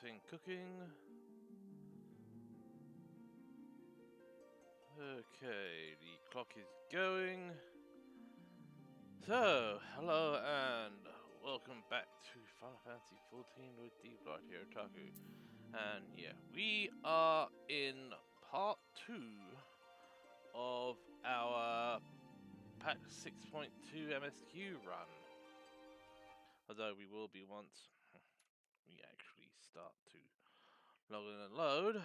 everything cooking. Okay, the clock is going. So, hello and welcome back to Final Fantasy XIV with D-Block here, Taku. And yeah, we are in part 2 of our patch 6.2 MSQ run. Although we will be once we actually start to log in and load.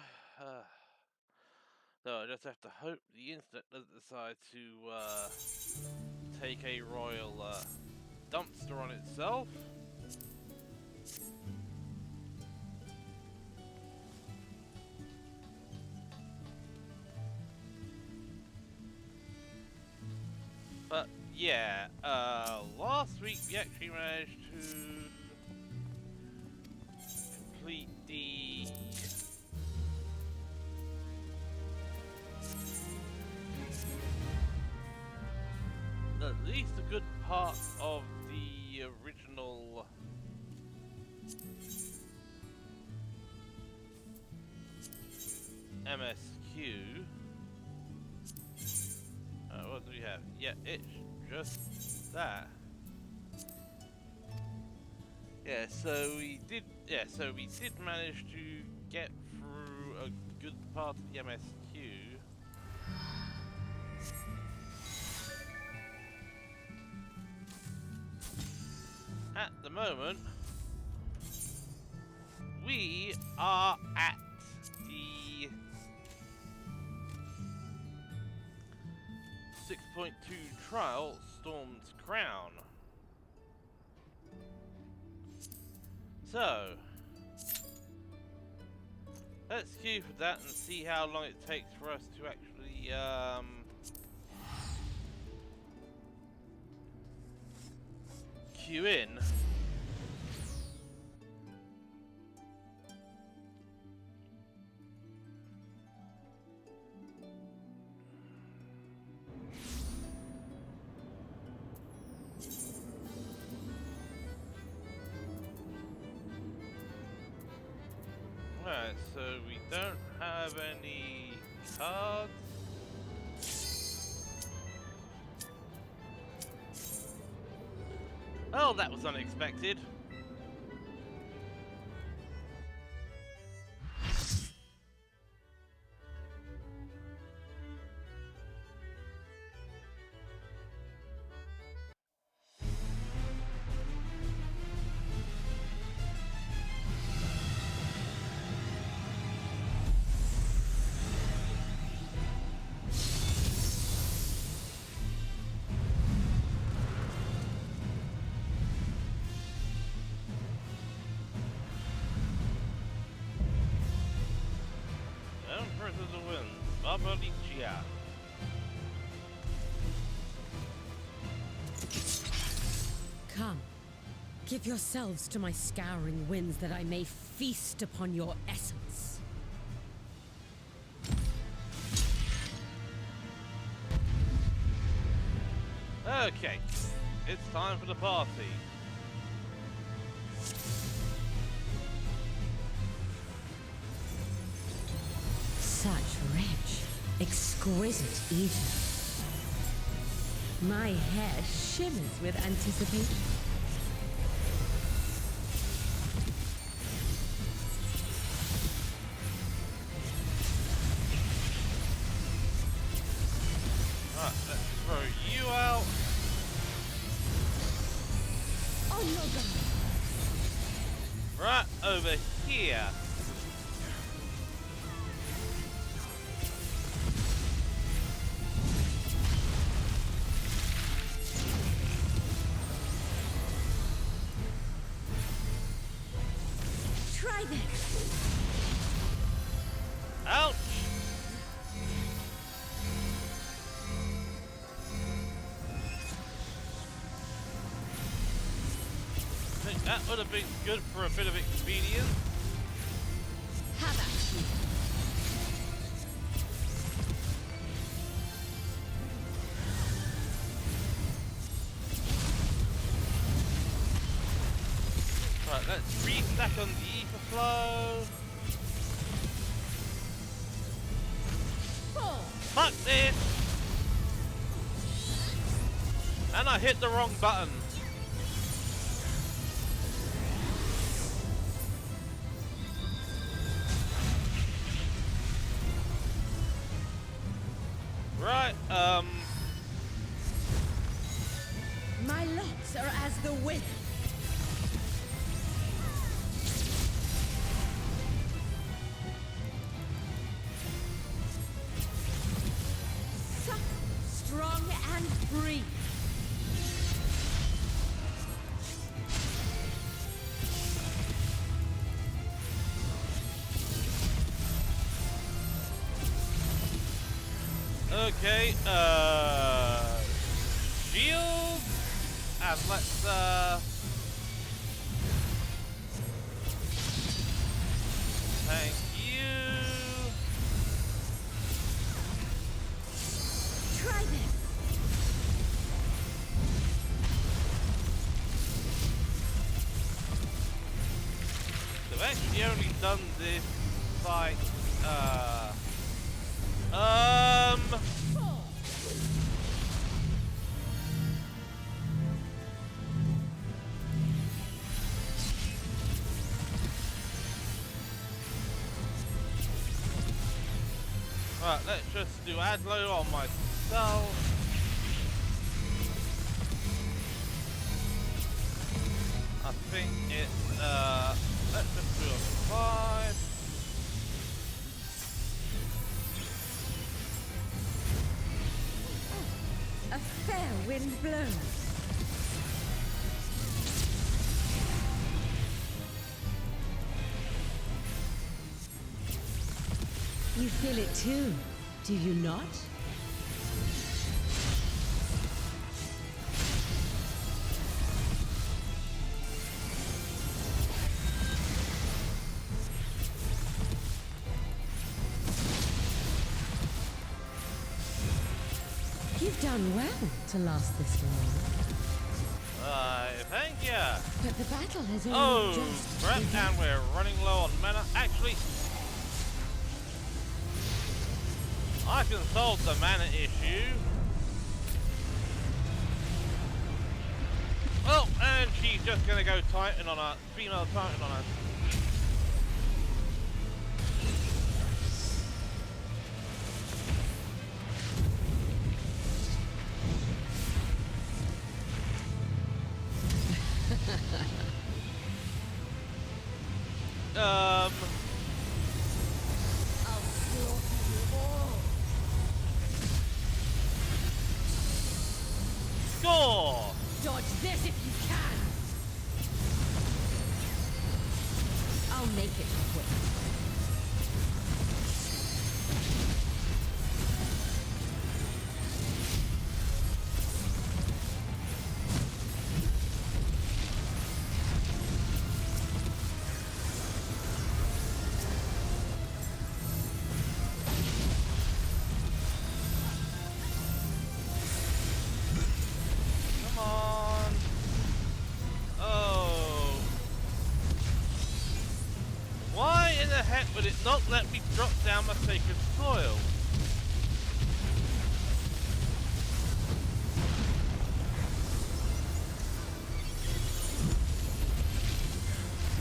So I just have to hope the internet doesn't decide to take a royal dumpster on itself. But yeah, last week we actually managed to complete the at least a good part of the original MSQ. What do we have? Yeah, it's just that. Yeah, so we did. Yeah, so we did manage to get through a good part of the MSQ. At the moment, we are at the 6.2 trial, Storm's Crown. So, let's queue for that and see how long it takes for us to actually queue in. Alright, so we don't have any cards. Oh, that was unexpected. Empress of the Winds, Babalicia. Come, give yourselves to my scouring winds that I may feast upon your essence. Okay, it's time for the party. Such rich, exquisite eating. My hair shimmers with anticipation. Alright, let's throw you out. On your guard. Right over here. Try this. Ouch! I think that would have been good for a bit of expedience. Have at you. Right, let's re-stack on the ether flow. Fuck this! And I hit the wrong button. Right, My locks are as the wind. Suck, strong and free. okay, shield, and let's, thank you. Try this. So I've actually only done this fight, right, let's just do Adlo on myself. I think it's, let's just do a 5. A fair wind blows. You feel it too, do you not? You've done well to last this long. Thank you. But the battle has only Oh, just crap, begun. and we're running low on mana. Actually, I can solve the mana issue. Oh, and she's just gonna go Titan on a female Titan on us. I'll slaughter you all. Score! Dodge this if you can. I'll make it quick. Come on. Oh. Why in the heck would it not let me drop down my sacred soil?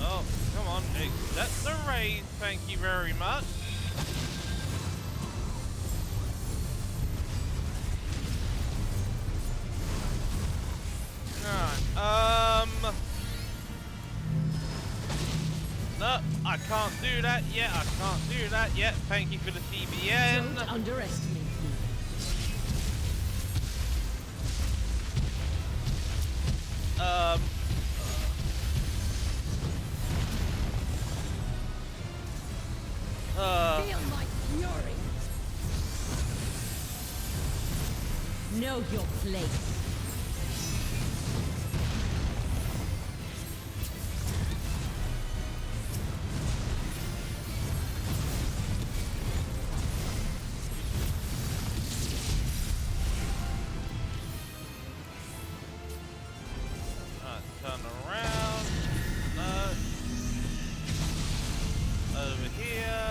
Oh, come on, accept the raid, thank you very much. Alright, no, I can't do that yet, I can't do that yet, thank you for the CBN. Don't underestimate me. Feel my fury. Know your place. Turn around. No. Over here.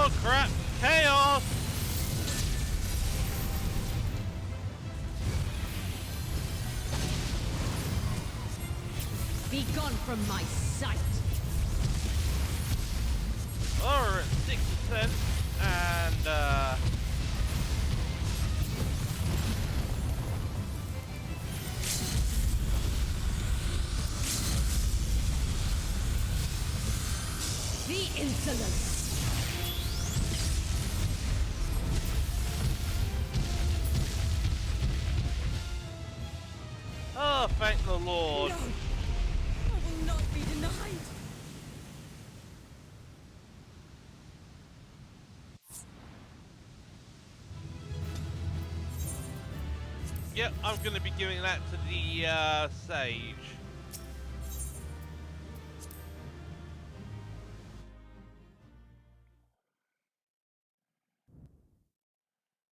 Oh crap! Chaos! Be gone from my sight! Oh, we're at 6%, and The insolence! oh, thank the Lord. No! I will not be denied! Yep, I'm going to be giving that to the Sage.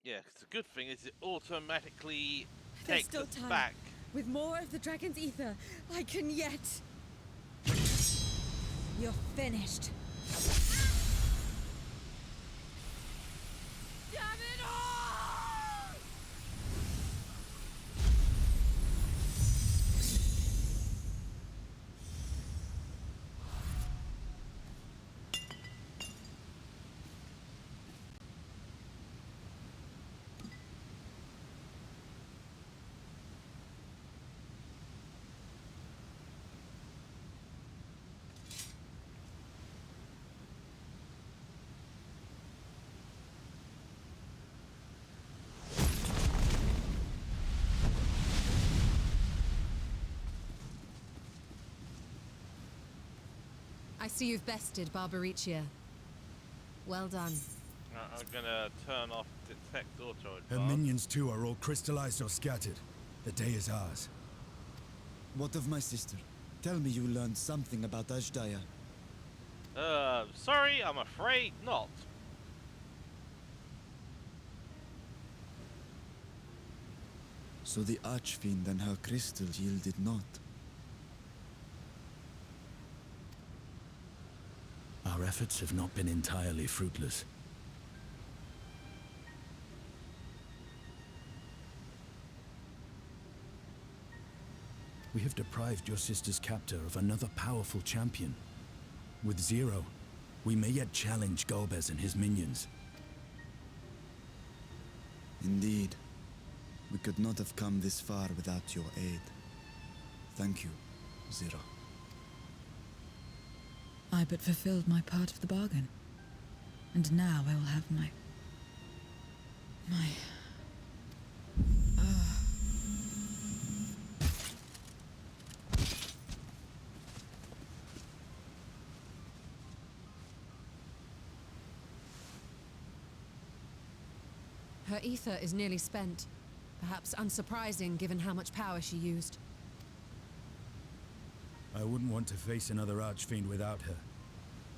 Yeah, 'cause the good thing is it automatically There's takes still us time. back. With more of the dragon's ether, I can yet... You're finished. Damn it all! I see you've bested Barbaricia. Well done. I'm going to turn off Detect Auto Her Advance. minions too are all crystallized or scattered. The day is ours. What of my sister? Tell me you learned something about Ashdaya. Sorry, I'm afraid not. So the Archfiend and her crystal yielded not. Our efforts have not been entirely fruitless. We have deprived your sister's captor of another powerful champion. With Zero, we may yet challenge Golbez and his minions. Indeed. We could not have come this far without your aid. Thank you, Zero. I but fulfilled my part of the bargain. And now I will have my... Her ether is nearly spent. Perhaps unsurprising given how much power she used. I wouldn't want to face another Archfiend without her.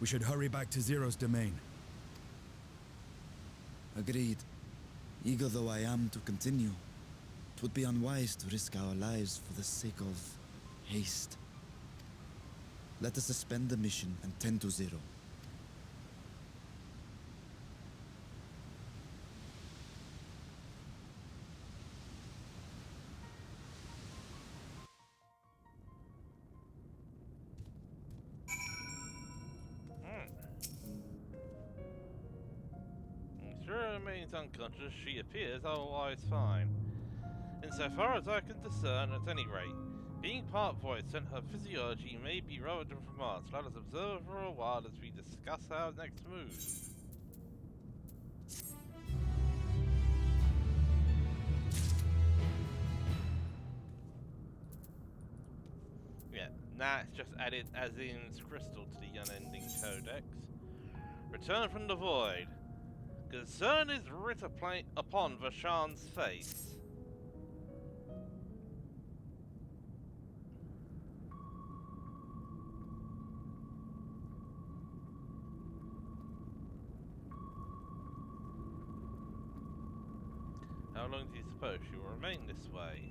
We should hurry back to Zero's domain. Agreed. Eager though I am to continue, it would be unwise to risk our lives for the sake of haste. Let us suspend the mission and tend to Zero. Zero remains unconscious, she appears otherwise fine. Insofar as I can discern, at any rate, being part void sent her physiology may be rather different from ours. Let us observe for a while as we discuss our next move. Yeah, now it's just added Azim's crystal to the unending codex. Return from the void. Concern is writ upon Vashan's face. How long do you suppose she will remain this way?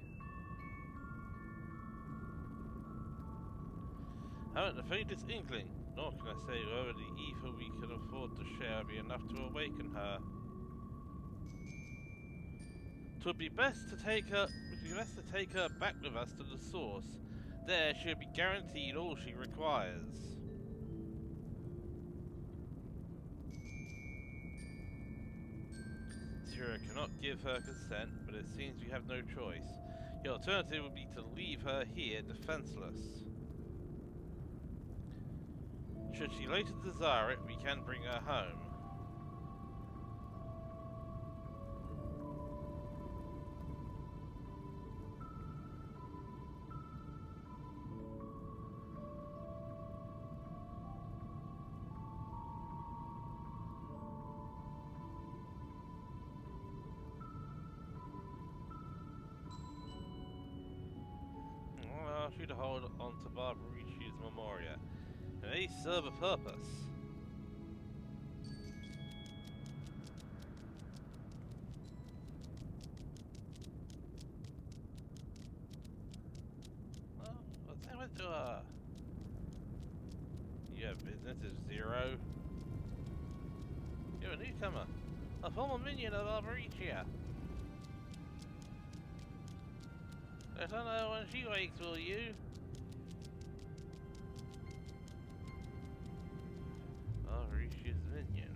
Haven't the faintest inkling. Nor can I say whether the ether we can afford to share be enough to awaken her. It would be best to take her back with us to the source. There she'll be guaranteed all she requires. Zero cannot give her consent, but it seems we have no choice. The alternative would be to leave her here defenseless. Should she later desire it, we can bring her home. I'll ask you to hold on to Barbarici's Memoria. It may serve a purpose. Well, what's happened to her? You have business of Zero. You're a newcomer. A former minion of Barbaricia. Let her know when she wakes, will you? Barbaricia's minion.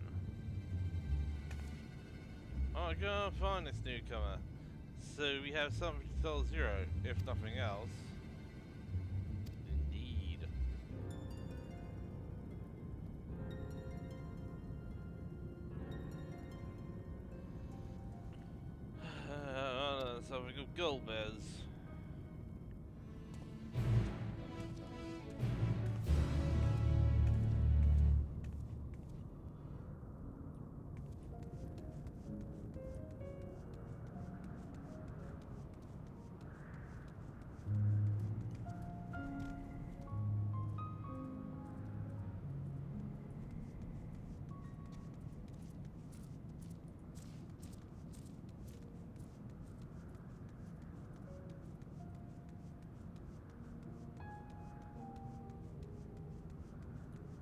I'll go and find this newcomer. So we have something to tell Zero, if nothing else. Indeed. Something of Golbez.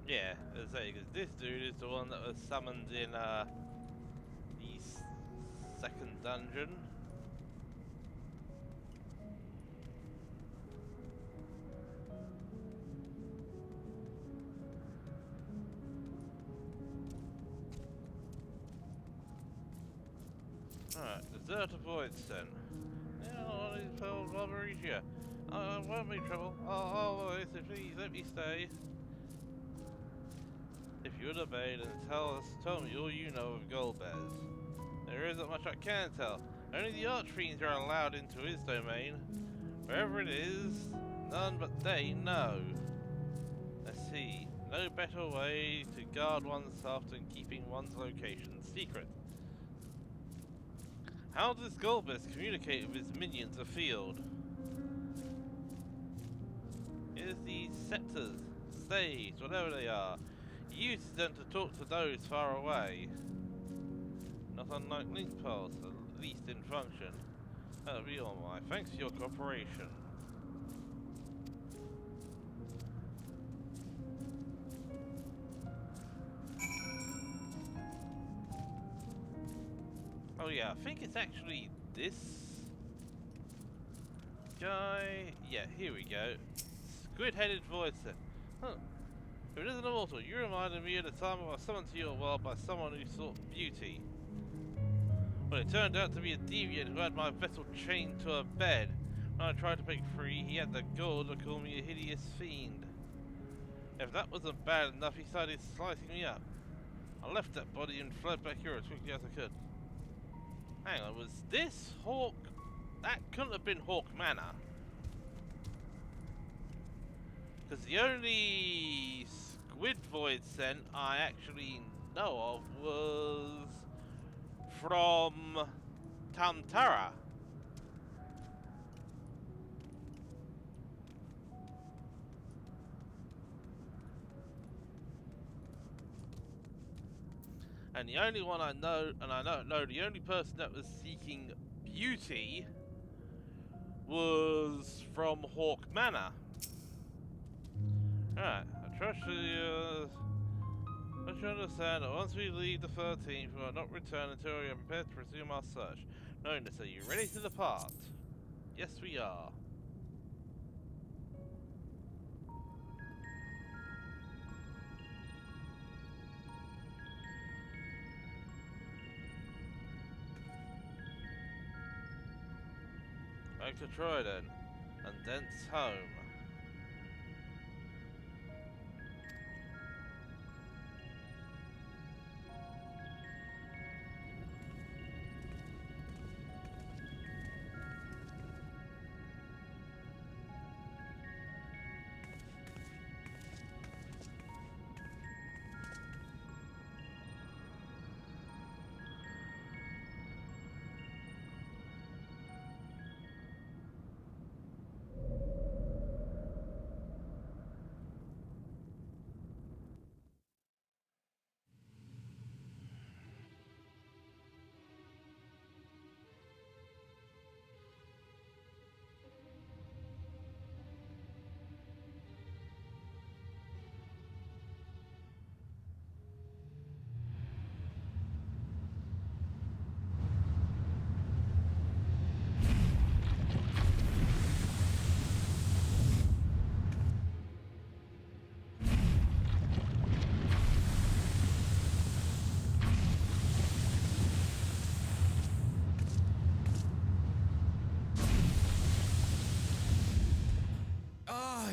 Yeah, as I say, because this dude is the one that was summoned in the second dungeon. Alright, Deserter Void Sen. Yeah, what is told Barbaricia? Won't be trouble. Oh, please let me stay. If you would obey, then tell me all you know of Golbez. There isn't much I can tell. Only the Archfiends are allowed into his domain. Wherever it is, none but they know. Let's see. No better way to guard oneself than keeping one's location secret. How does Golbez communicate with his minions afield? Here's the scepters, staves, whatever they are. He uses them to talk to those far away. Not unlike link pulse, at least in function. That'll be all my thanks for your cooperation. Oh yeah, I think it's actually this guy. Yeah, here we go. Squid-headed voice. Huh. If it isn't immortal, you reminded me of the time I was summoned to your world by someone who sought beauty. Well, it turned out to be a deviant who had my vessel chained to a bed. When I tried to break free, he had the gall to call me a hideous fiend. If that wasn't bad enough, he started slicing me up. I left that body and fled back here as quickly as I could. Hang on, was this Hawk? That couldn't have been Hawk Manor. Because the only Squid Void scent I actually know of was from Tamtara. And the only one I know, the only person that was seeking beauty was from Hawk Manor. Alright, I'll trust you. Don't you understand that once we leave the 13th, we will not return until we are prepared to resume our search. Knowing this, are you ready to depart? Yes, we are. Back to Troy then, and thence home.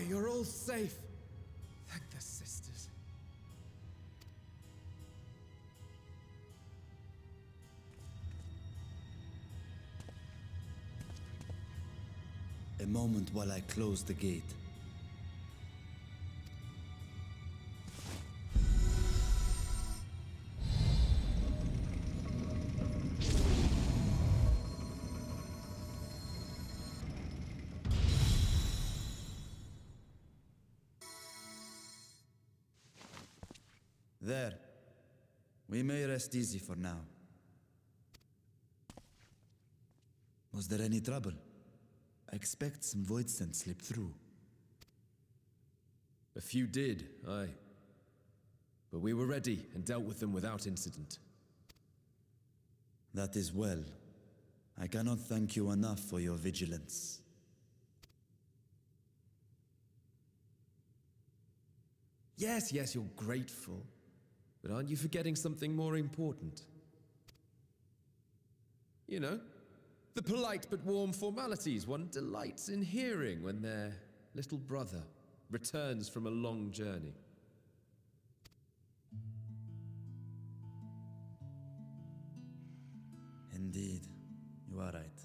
You're all safe. Thank the sisters. A moment while I close the gate. There. We may rest easy for now. Was there any trouble? I expect some void scent slipped through. A few did, aye. But we were ready and dealt with them without incident. That is well. I cannot thank you enough for your vigilance. Yes, you're grateful. But aren't you forgetting something more important? You know, the polite but warm formalities one delights in hearing when their little brother returns from a long journey. Indeed, you are right.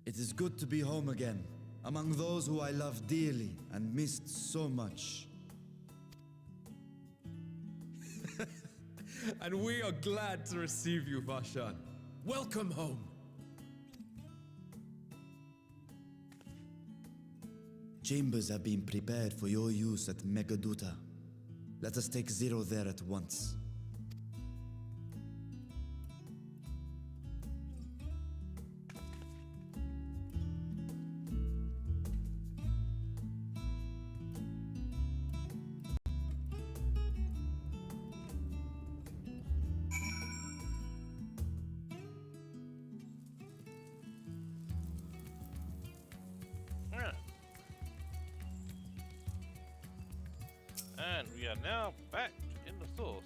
It is good to be home again, among those who I love dearly and missed so much. And we are glad to receive you, Varshan. Welcome home. Chambers have been prepared for your use at Megaduta. Let us take Zero there at once. And we are now back in the source.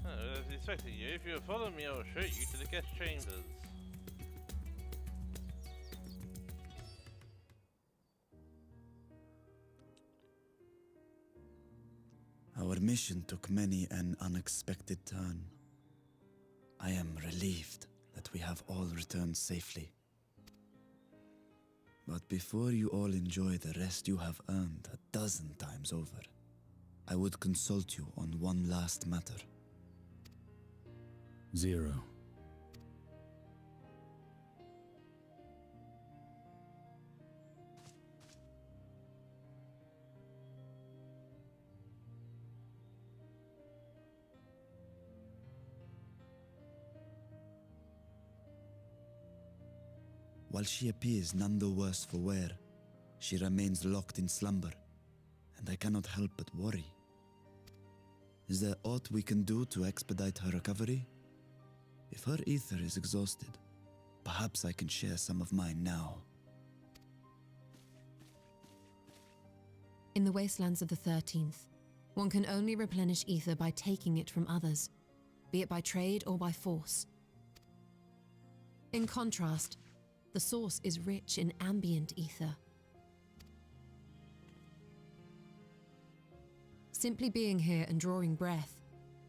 As expected you, if you will follow me, I will show you to the guest chambers. Our mission took many an unexpected turn. I am relieved that we have all returned safely. But before you all enjoy the rest you have earned 12 times over, I would consult you on one last matter. Zero. While she appears none the worse for wear, She remains locked in slumber, and I cannot help but worry. Is there aught we can do to expedite her recovery? If her ether is exhausted, perhaps I can share some of mine now. In the wastelands of the 13th, one can only replenish ether by taking it from others, be it by trade or by force. In contrast, the source is rich in ambient ether. Simply being here and drawing breath,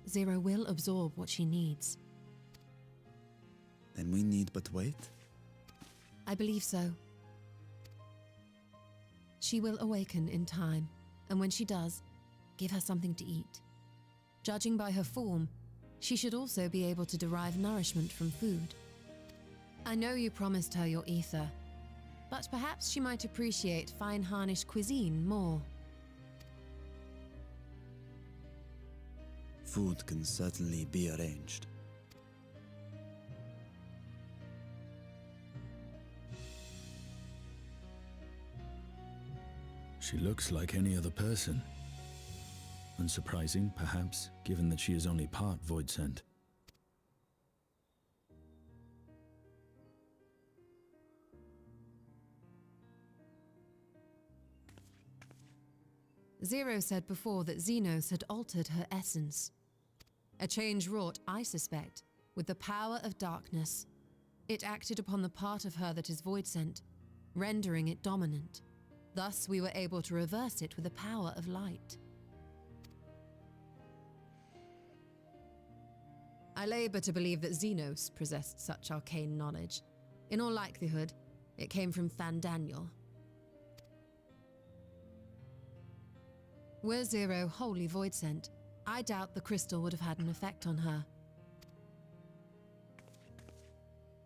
Zero will absorb what she needs. Then we need but wait? I believe so. She will awaken in time, and when she does, give her something to eat. Judging by her form, she should also be able to derive nourishment from food. I know you promised her your ether, but perhaps she might appreciate fine harnish cuisine more. Food can certainly be arranged. She looks like any other person. Unsurprising, perhaps, given that she is only part void sent. Zero said before that Xenos had altered her essence. A change wrought, I suspect, with the power of darkness. It acted upon the part of her that is void sent, rendering it dominant. Thus, we were able to reverse it with the power of light. I labor to believe that Xenos possessed such arcane knowledge. In all likelihood, it came from Fandaniel. Were Zero wholly void sent, I doubt the crystal would have had an effect on her.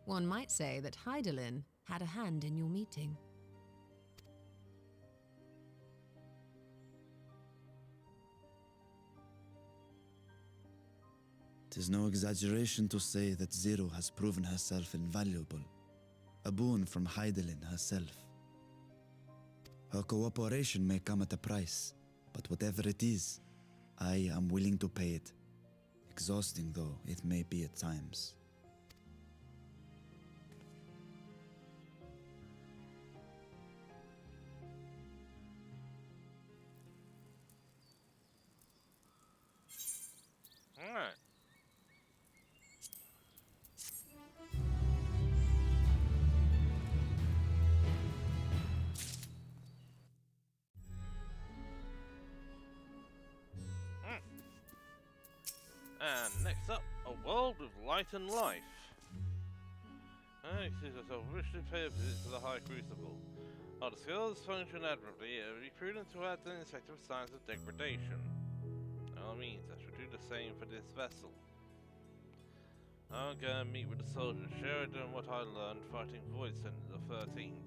One might say that Hydaelyn had a hand in your meeting. 'Tis no exaggeration to say that Zero has proven herself invaluable, a boon from Hydaelyn herself. Her cooperation may come at a price, but whatever it is, I am willing to pay it, exhausting though it may be at times. Alright. And next up, a world with light and life. I see myself richly pay a visit to the High Crucible. While the skills function admirably, it would be prudent to add an insect with signs of degradation. By all means, I should do the same for this vessel. I'll go and meet with the soldiers, share with them what I learned fighting Void Center the 13th.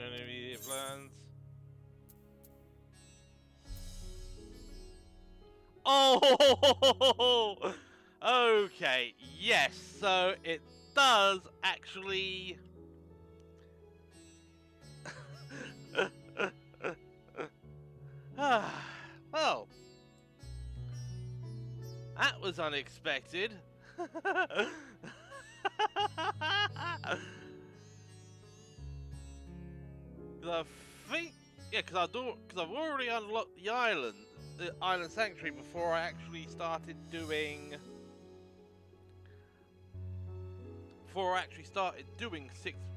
Any immediate plans? Oh! Okay, yes, so it does actually... Well, that was unexpected. I think, yeah, because I've already unlocked the island sanctuary before I actually started doing.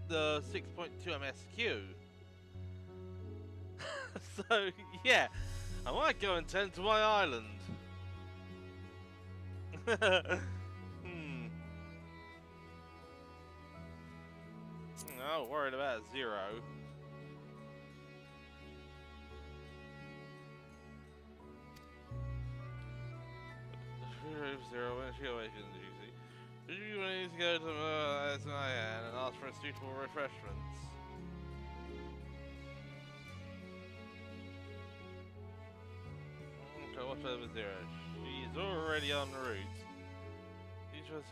The 6.2 MSQ. So yeah, I might go and tend to my island. I'm not worried about Zero. Zero when she awakens, you see. You need to go to Asmayan and ask for suitable refreshments. Okay, what's over Zero? She's already on the route. She just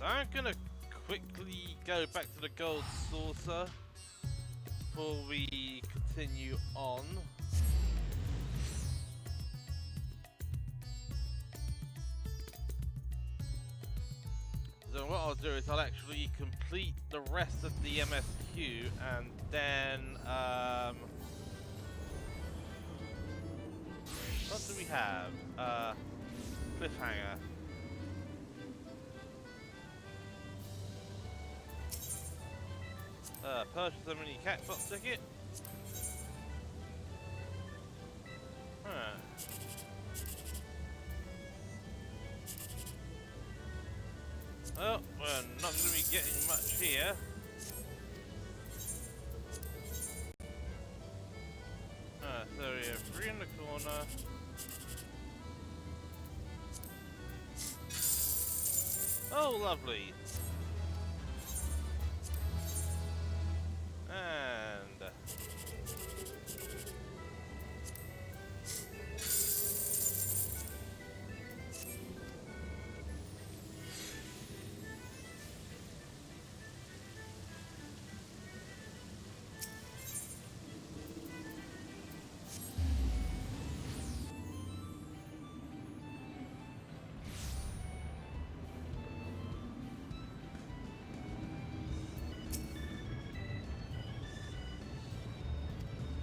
so I'm gonna quickly go back to the gold saucer before we continue on. So what I'll do is I'll actually complete the rest of the MSQ and then what do we have? Cliffhanger. Purchase a mini catbox ticket. Huh. Well, we're not going to be getting much here. So we have 3 in the corner. Oh, lovely. And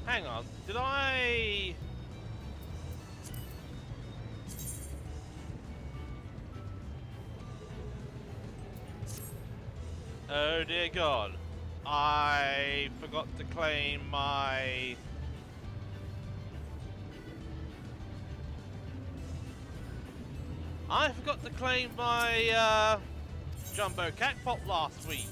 hang on, did I... Oh dear God, I forgot to claim my... I forgot to claim my jumbo catpot last week.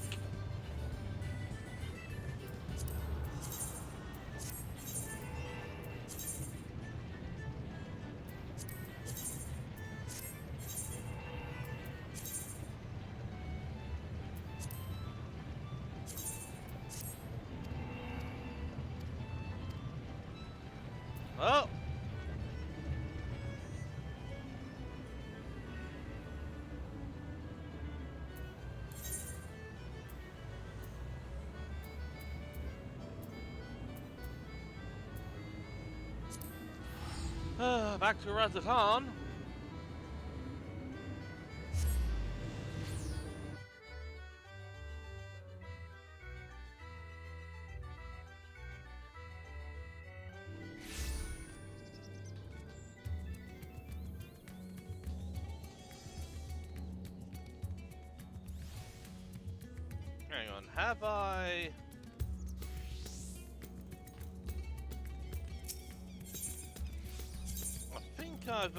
Oh! Back to Razatan. Hang on, have I... I think I've,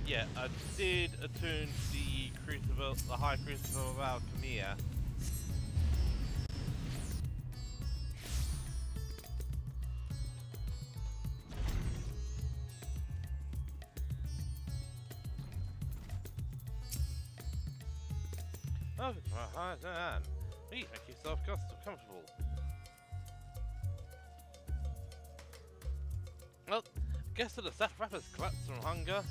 yeah, I did attune the Crucible, the High Crucible of Alchemia. Oh, please make yourself comfortable. Well, guess that the staff rappers collapsed from hunger.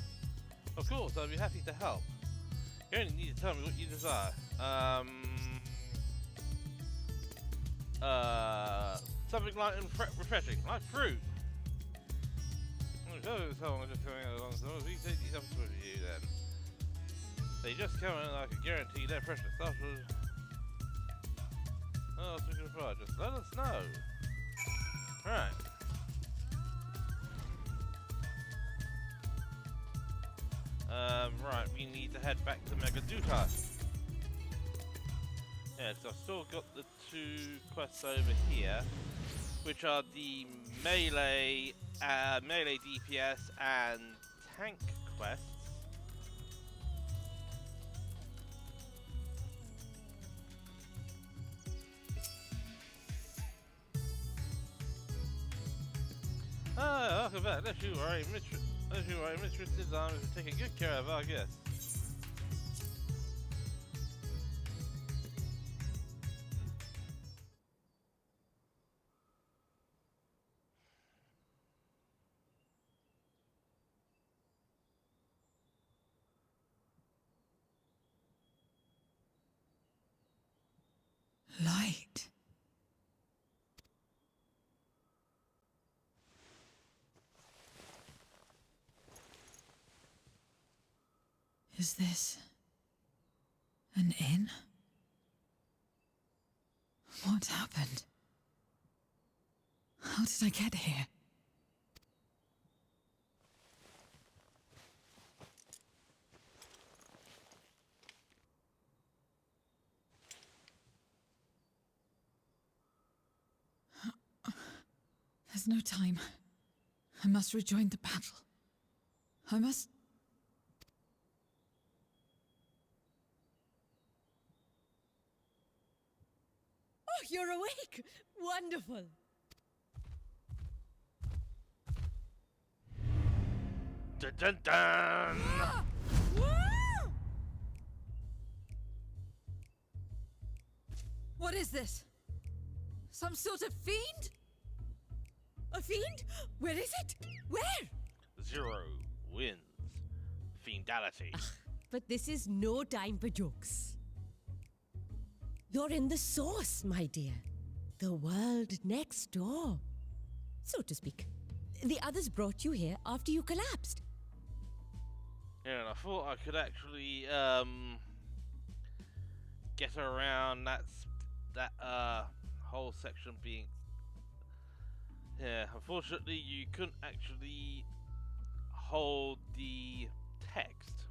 Of course, I'll be happy to help. You only need to tell me what you desire. Something light and refreshing, like fruit. So I'm just coming along. So we take these up with you then. They just come in like a guarantee their freshness. Oh, just let us know. Right. Right, we need to head back to Megaduta. Yeah, so I've still got the 2 quests over here, which are the melee DPS and tank quests. Ah, welcome back. Unless you are a mistress designed to take good care of our guests. Light. Is this an inn? What happened? How did I get here? There's no time. I must rejoin the battle. I must... Oh, you're awake! Wonderful! Dun dun dun! What is this? Some sort of fiend? A fiend? Where is it? Where? Zero wins. Fiendality. But this is no time for jokes. You're in the source, my dear. The world next door, so to speak. The others brought you here after you collapsed. Yeah, and I thought I could actually get around that whole section being. Yeah, unfortunately, you couldn't actually hold the text.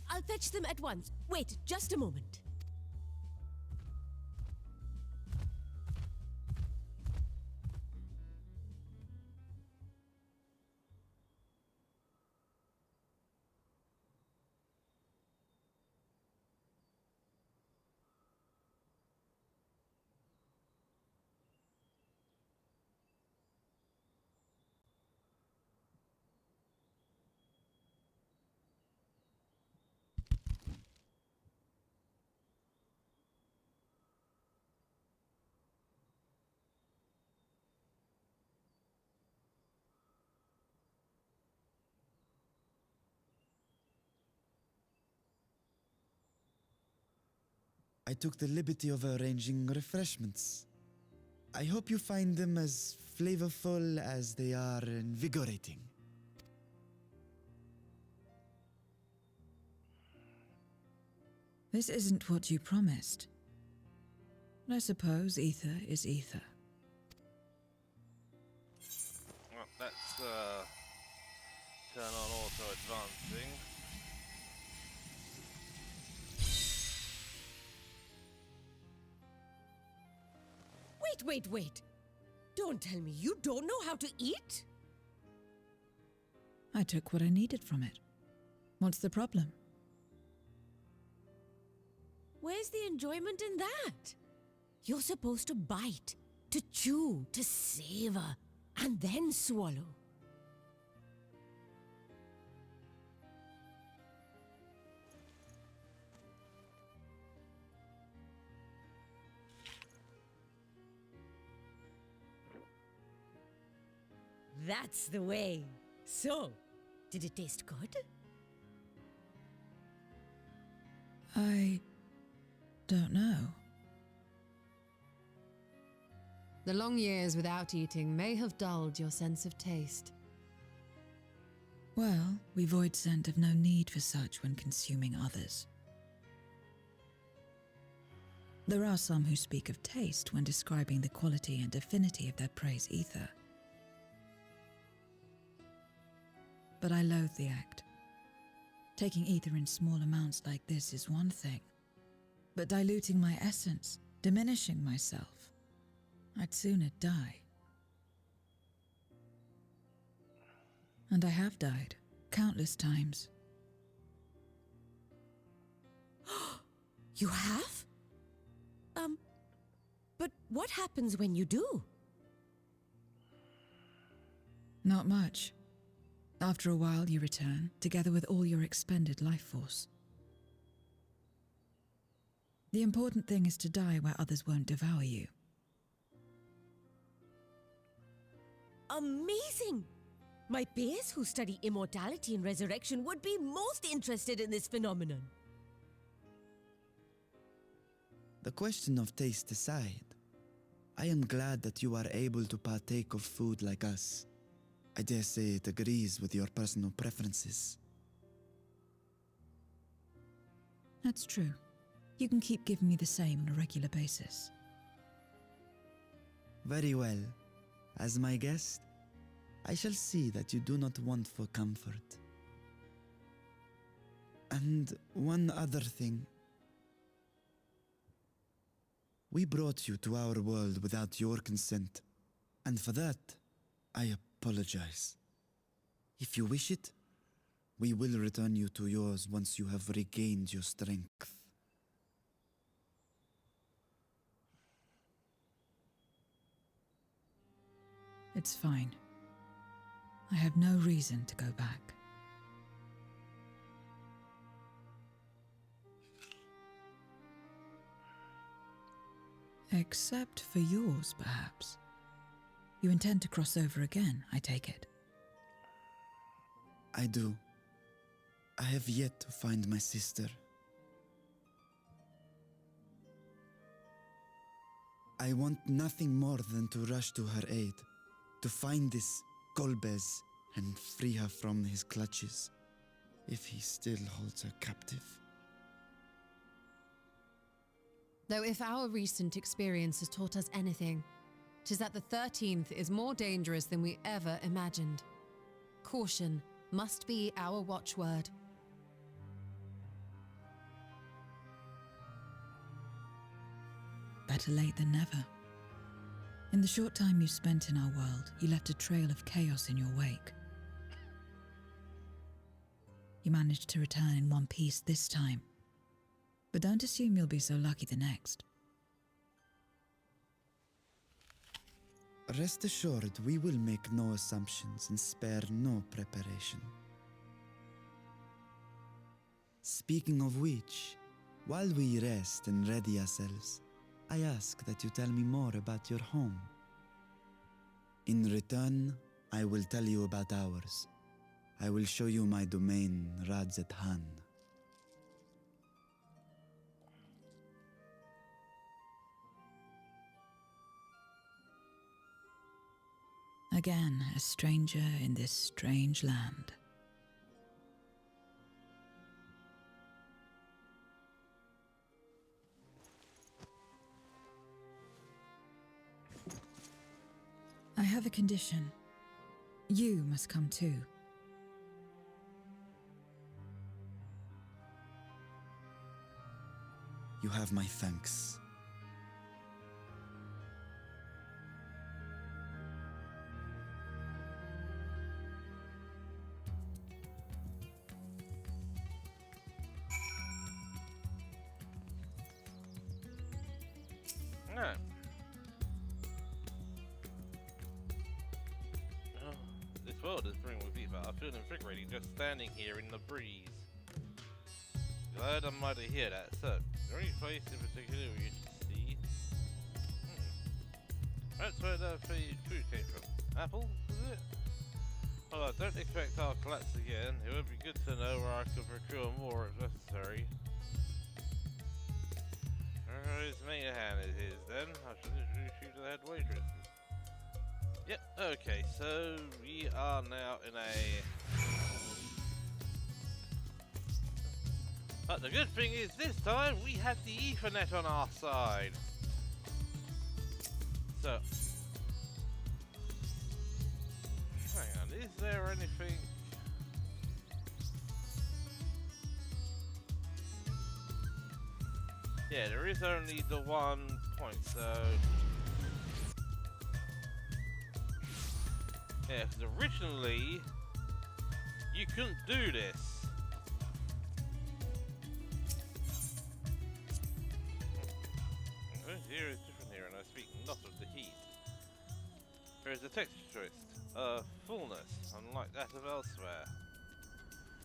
I'll fetch them at once. Wait, just a moment. I took the liberty of arranging refreshments. I hope you find them as flavorful as they are invigorating. This isn't what you promised. I suppose ether is ether. Well, let's turn on auto advancing. Wait. Don't tell me you don't know how to eat? I took what I needed from it. What's the problem? Where's the enjoyment in that? You're supposed to bite, to chew, to savor, and then swallow. That's the way. So, did it taste good? I don't know. The long years without eating may have dulled your sense of taste. Well, we void scent have no need for such when consuming others. There are some who speak of taste when describing the quality and affinity of their prey's ether. But I loathe the act. Taking ether in small amounts like this is one thing, but diluting my essence, diminishing myself, I'd sooner die. And I have died, countless times. You have? But what happens when you do? Not much. After a while, you return, together with all your expended life force. The important thing is to die where others won't devour you. Amazing! My peers who study immortality and resurrection would be most interested in this phenomenon. The question of taste aside, I am glad that you are able to partake of food like us. I dare say it agrees with your personal preferences. That's true. You can keep giving me the same on a regular basis. Very well. As my guest, I shall see that you do not want for comfort. And one other thing. We brought you to our world without your consent, and for that, I apologize. If you wish it, we will return you to yours once you have regained your strength. It's fine. I have no reason to go back. Except for yours, perhaps. You intend to cross over again, I take it. I do. I have yet to find my sister. I want nothing more than to rush to her aid, to find this Golbez and free her from his clutches, if he still holds her captive. Though if our recent experience has taught us anything, 'tis that the 13th is more dangerous than we ever imagined. Caution must be our watchword. Better late than never. In the short time you spent in our world, you left a trail of chaos in your wake. You managed to return in one piece this time, but don't assume you'll be so lucky the next. Rest assured, we will make no assumptions and spare no preparation. Speaking of which, while we rest and ready ourselves, I ask that you tell me more about your home. In return, I will tell you about ours. I will show you my domain, Radzet-Han. Again, a stranger in this strange land. I have a condition. You must come too. You have my thanks. No. Oh, this world is brimming with people. I feel invigorating just standing here in the breeze. Glad I might hear that. So, is there any place in particular we should see? That's where the food came from. Apple, is it? Well, I don't expect I'll collapse again. It would be good to know where I could procure more if necessary. His main hand it is then. I should introduce you to the head waitress. Yep, okay, so we are now in a... But the good thing is this time we have the Ethernet on our side. So... Hang on, is there anything... Yeah, there is only the 1 point, so... Yeah, because originally, you couldn't do this. Here is different here, and I speak not of the heat. There is a texture twist, a fullness, unlike that of elsewhere.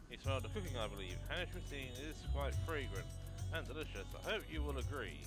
You smell the cooking, I believe. Hanish cuisine is quite fragrant and delicious. I hope you will agree.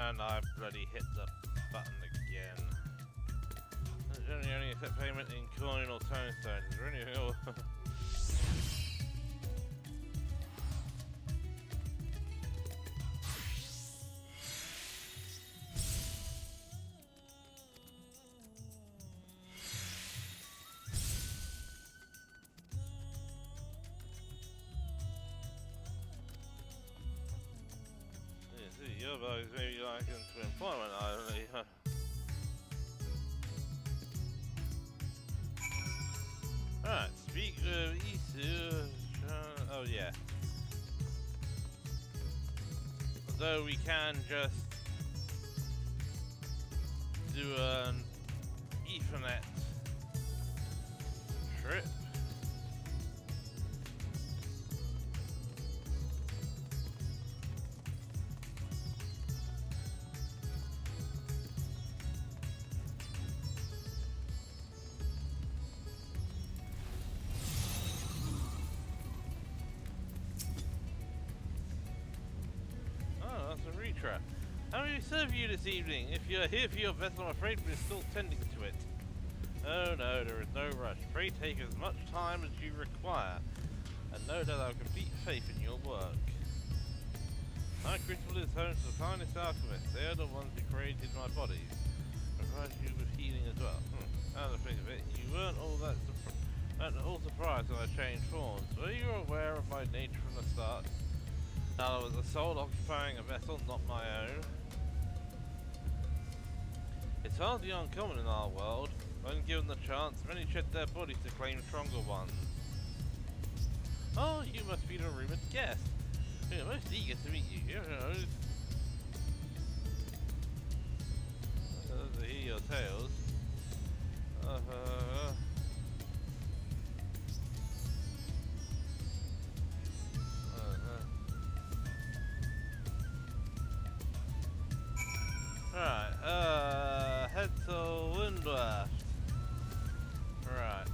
And I bloody hit the button again. Generally only accept payment in coin or tombstone. Is there anything else? Your bugs may be like into employment only. Alright, speak of Isu. Oh, yeah. Although we can just do an Ethernet trip. How may we serve you this evening? If you're here for your vessel, I'm afraid we're still tending to it. Oh no, there is no rush. Pray take as much time as you require, and know that I have complete faith in your work. My crystal is home to the finest alchemists. They are the ones who created my bodies. Provide you with healing as well. Now to think of it, you weren't all surprised when I changed forms. Were you aware of my nature from the start? That I was a soul occupying a vessel, not my own. It's hardly uncommon in our world. When given the chance, many shed their bodies to claim stronger ones. Oh, you must be the rumoured guest. We are most eager to meet you. You know. To hear your tales. Right, head to Windward. Right,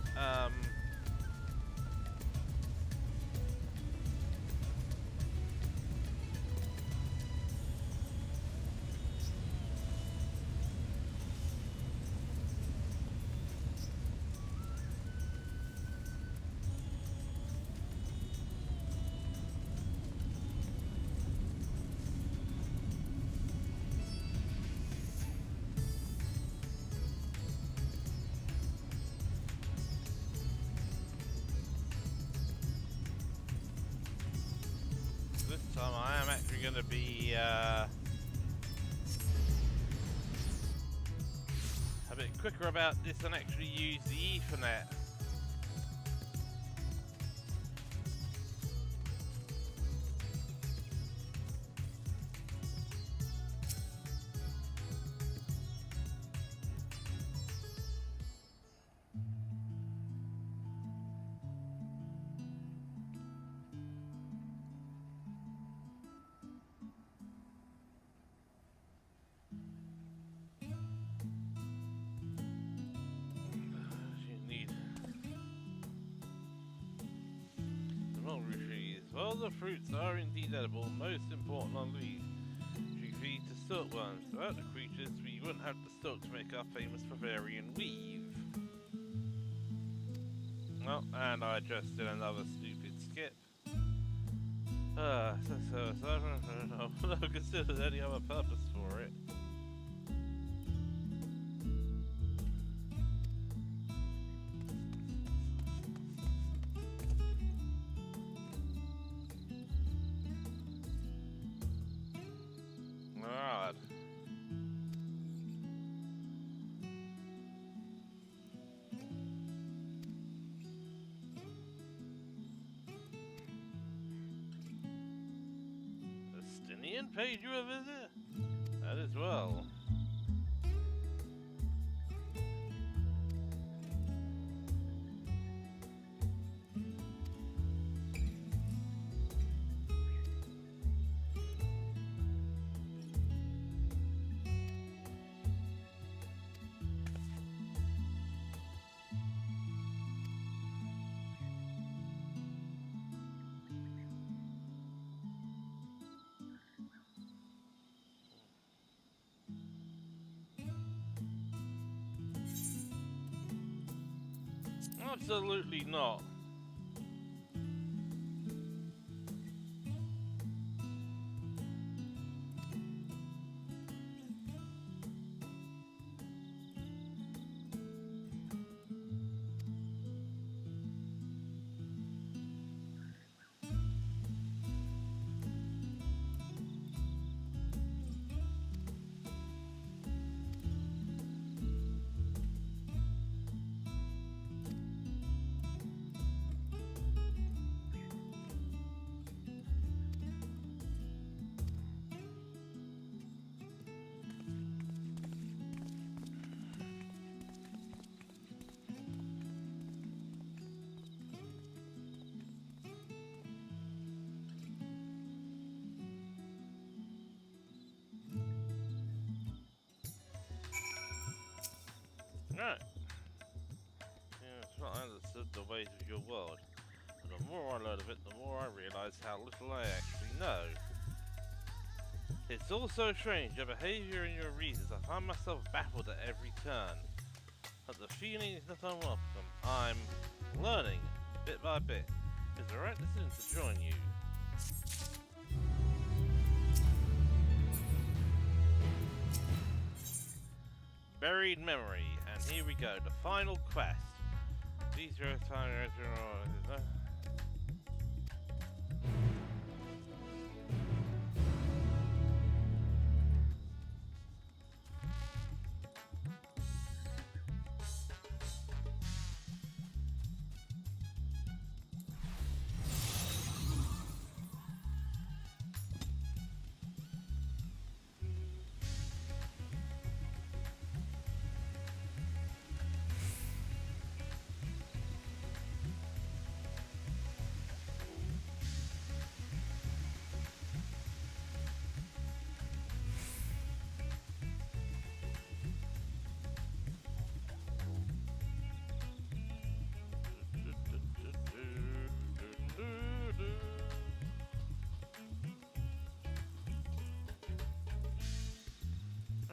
this time I am actually going to be a bit quicker about this and actually use the Ethernet. While the fruits are indeed edible, most important are these. We feed to silkworms. Without the creatures, we wouldn't have the silk to make our famous Bavarian weave. Oh, and I just did another stupid skip. I don't know considered any other purpose for it. Alright. Justinian paid you a visit? That as well. Absolutely not. Right. Yeah, it's not understood the ways of your world. But the more I learn of it, the more I realize how little I actually know. It's all so strange, your behavior and your reasons. I find myself baffled at every turn. But the feeling is not unwelcome. I'm learning, bit by bit. It's the right decision to join you. Buried memory, and here we go, the final quest. These are time.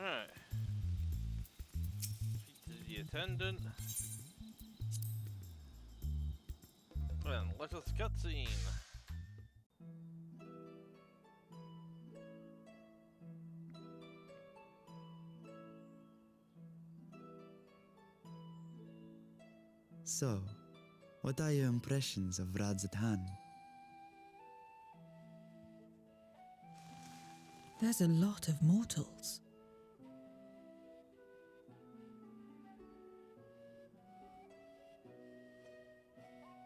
Alright. Speak to the attendant. Well, let us cutscene. So, what are your impressions of Radzatan? There's a lot of mortals.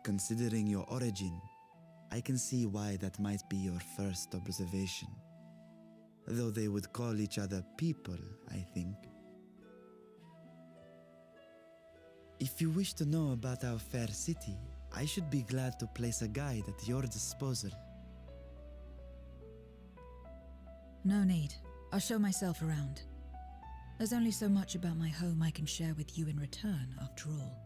Considering your origin, I can see why that might be your first observation. Though they would call each other people, I think. If you wish to know about our fair city, I should be glad to place a guide at your disposal. No need. I'll show myself around. There's only so much about my home I can share with you in return, after all.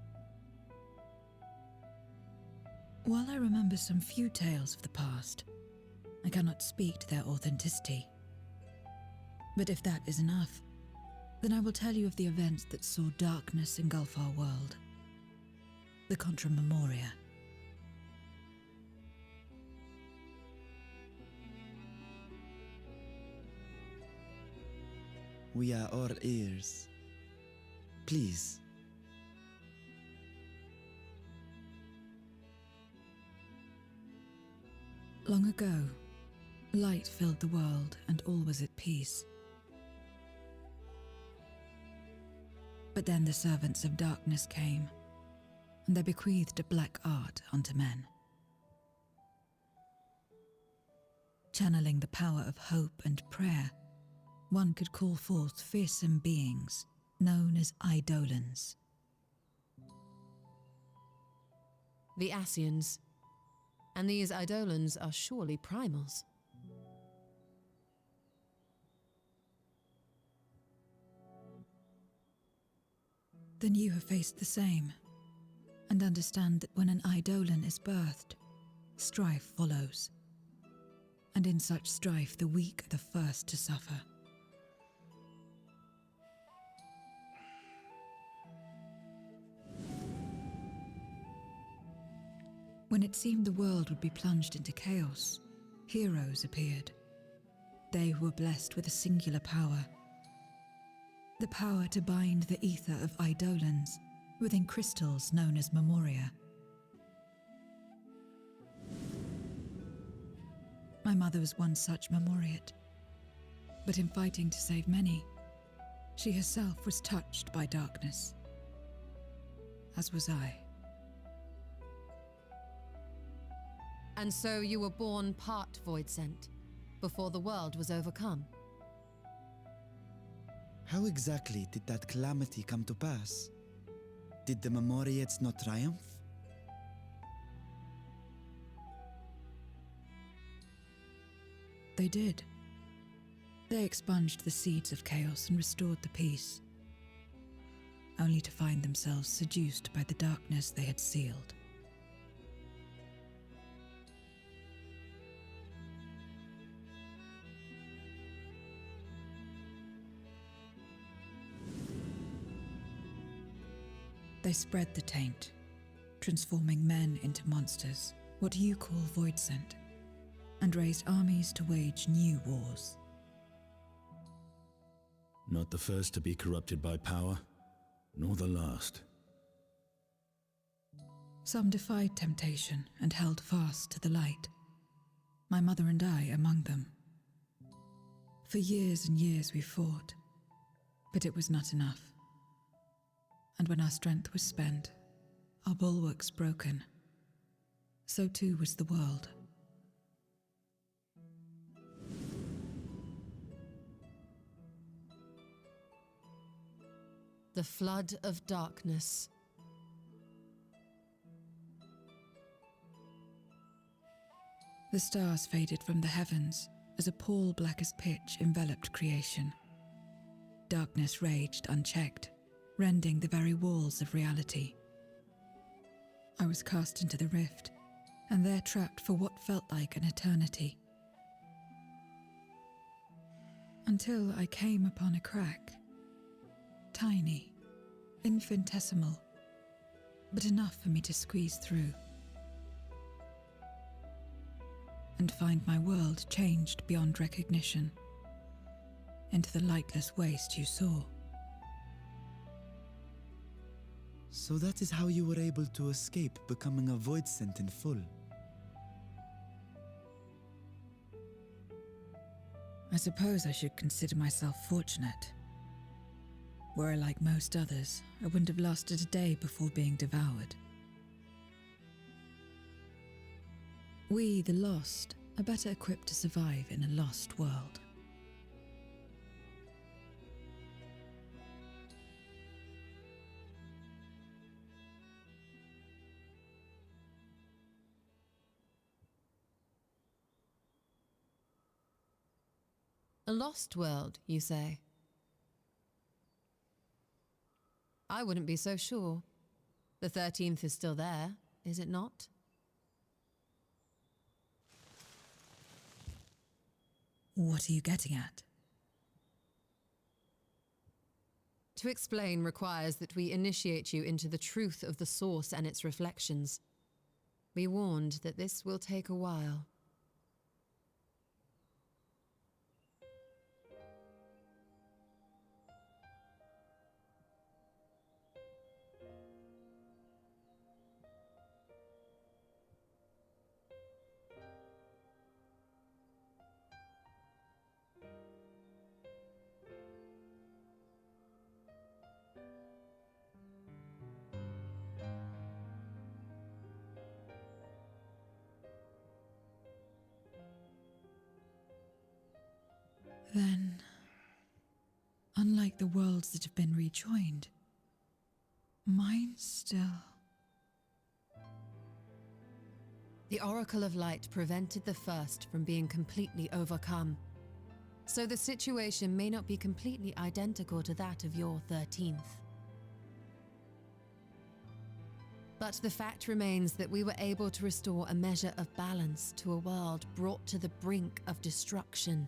While I remember some few tales of the past, I cannot speak to their authenticity. But if that is enough, then I will tell you of the events that saw darkness engulf our world. The Contra Memoria. We are all ears. Please. Long ago, light filled the world and all was at peace. But then the servants of darkness came, and they bequeathed a black art unto men. Channeling the power of hope and prayer, one could call forth fearsome beings known as Eidolons. The Ascians. And these Eidolons are surely primals. Then you have faced the same, and understand that when an Eidolon is birthed, strife follows. And in such strife, the weak are the first to suffer. When it seemed the world would be plunged into chaos, heroes appeared. They were blessed with a singular power. The power to bind the ether of eidolons within crystals known as memoria. My mother was one such memoriate. But in fighting to save many, she herself was touched by darkness. As was I. And so you were born part void sent, before the world was overcome. How exactly did that calamity come to pass? Did the Memoriates not triumph? They did. They expunged the seeds of chaos and restored the peace, only to find themselves seduced by the darkness they had sealed. They spread the taint, transforming men into monsters, what you call void sent, and raised armies to wage new wars. Not the first to be corrupted by power, nor the last. Some defied temptation and held fast to the light. My mother and I among them. For years and years we fought, but it was not enough. And when our strength was spent, our bulwarks broken, so too was the world. The flood of darkness. The stars faded from the heavens as a pall black as pitch enveloped creation. Darkness raged unchecked, rending the very walls of reality. I was cast into the rift, and there trapped for what felt like an eternity. Until I came upon a crack. Tiny, infinitesimal, but enough for me to squeeze through. And find my world changed beyond recognition, into the lightless waste you saw. So that is how you were able to escape becoming a void sent in full. I suppose I should consider myself fortunate. Were I like most others, I wouldn't have lasted a day before being devoured. We, the lost, are better equipped to survive in a lost world. A lost world, you say? I wouldn't be so sure. The 13th is still there, is it not? What are you getting at? To explain requires that we initiate you into the truth of the source and its reflections. Be warned that this will take a while. Then, unlike the worlds that have been rejoined, mine still... The Oracle of Light prevented the first from being completely overcome. So the situation may not be completely identical to that of your 13th. But the fact remains that we were able to restore a measure of balance to a world brought to the brink of destruction.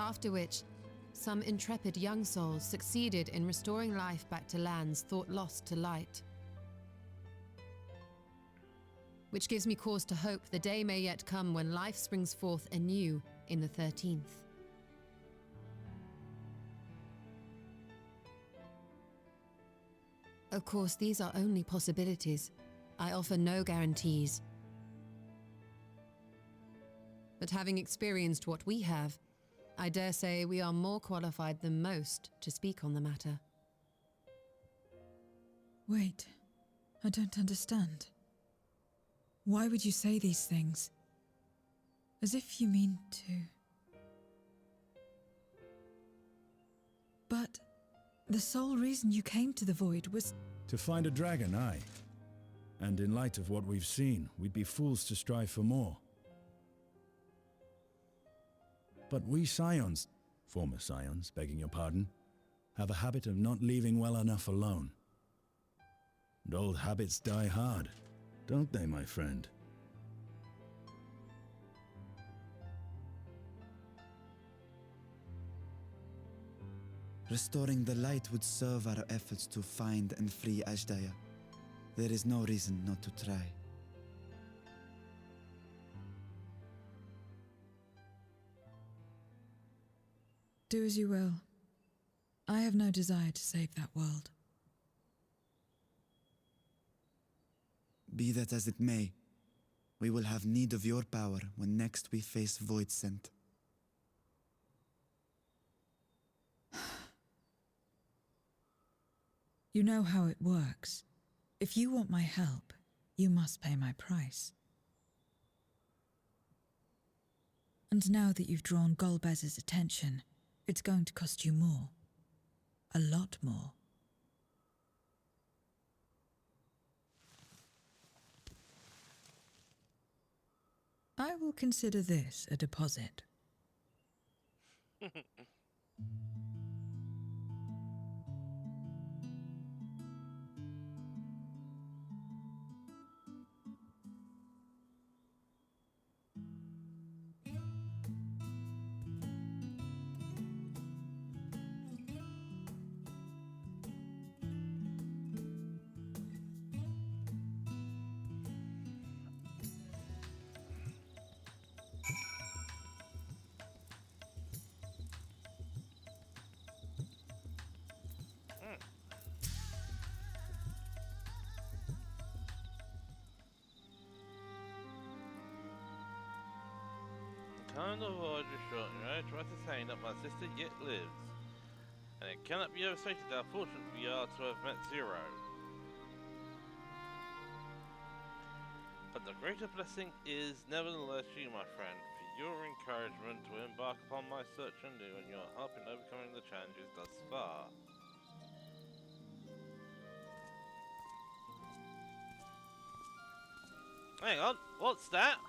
After which, some intrepid young souls succeeded in restoring life back to lands thought lost to light. which gives me cause to hope the day may yet come when life springs forth anew in the 13th. Of course, these are only possibilities. I offer no guarantees. But having experienced what we have, I dare say we are more qualified than most to speak on the matter. Wait, I don't understand. Why would you say these things? As if you mean to... But the sole reason you came to the Void was... To find a dragon, aye. And in light of what we've seen, we'd be fools to strive for more. But we Scions, former Scions, begging your pardon, have a habit of not leaving well enough alone. And old habits die hard, don't they, my friend? Restoring the light would serve our efforts to find and free Ashdaya. There is no reason not to try. Do as you will. I have no desire to save that world. Be that as it may, we will have need of your power when next we face Voidsent. You know how it works. If you want my help, you must pay my price. And now that you've drawn Golbez's attention, it's going to cost you more. A lot more. I will consider this a deposit. Kind of odd short, right? Try to say that my sister yet lives. And it cannot be overstated how fortunate we are to have met Zero. But the greater blessing is nevertheless you, my friend, for your encouragement to embark upon my search anew and your help in overcoming the challenges thus far. Hang on, what's that?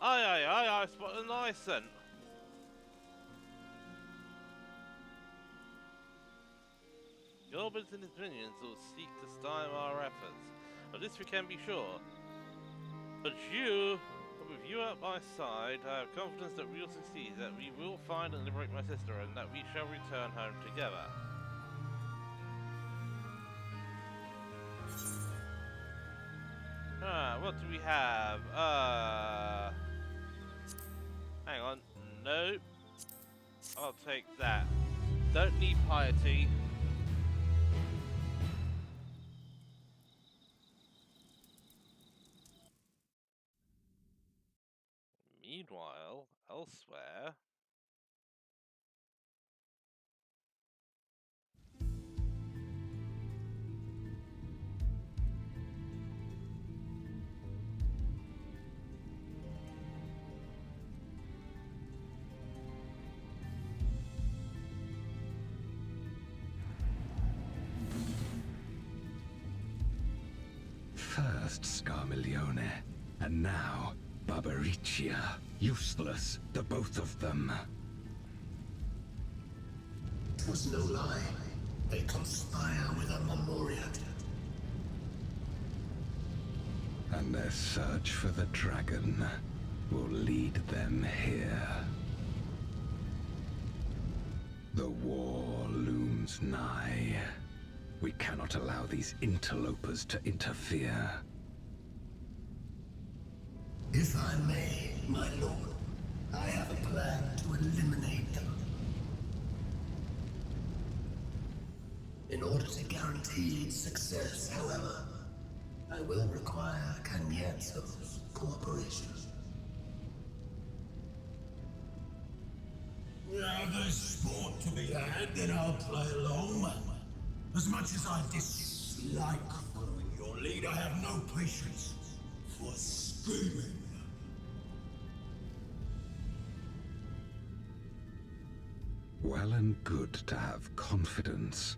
Aye, I spot a nice scent. Golbez and his minions will seek to stymie our efforts. Of this we can be sure. But with you at my side, I have confidence that we will succeed, that we will find and liberate my sister, and that we shall return home together. What do we have? Hang on. Nope. I'll take that. Don't need piety. Meanwhile, elsewhere... First Scarmiglione, and now Barbaricia. Useless, the both of them. It was no lie. They conspire with a Memoriat. And their search for the dragon will lead them here. The war looms nigh. We cannot allow these interlopers to interfere. If I may, my lord, I have a plan to eliminate them. In order to guarantee its success, however, I will require Cagnazzo's cooperation. Now there's sport to be had, then I'll play along. As much as I dislike following your lead, I have no patience for scheming. Well and good to have confidence,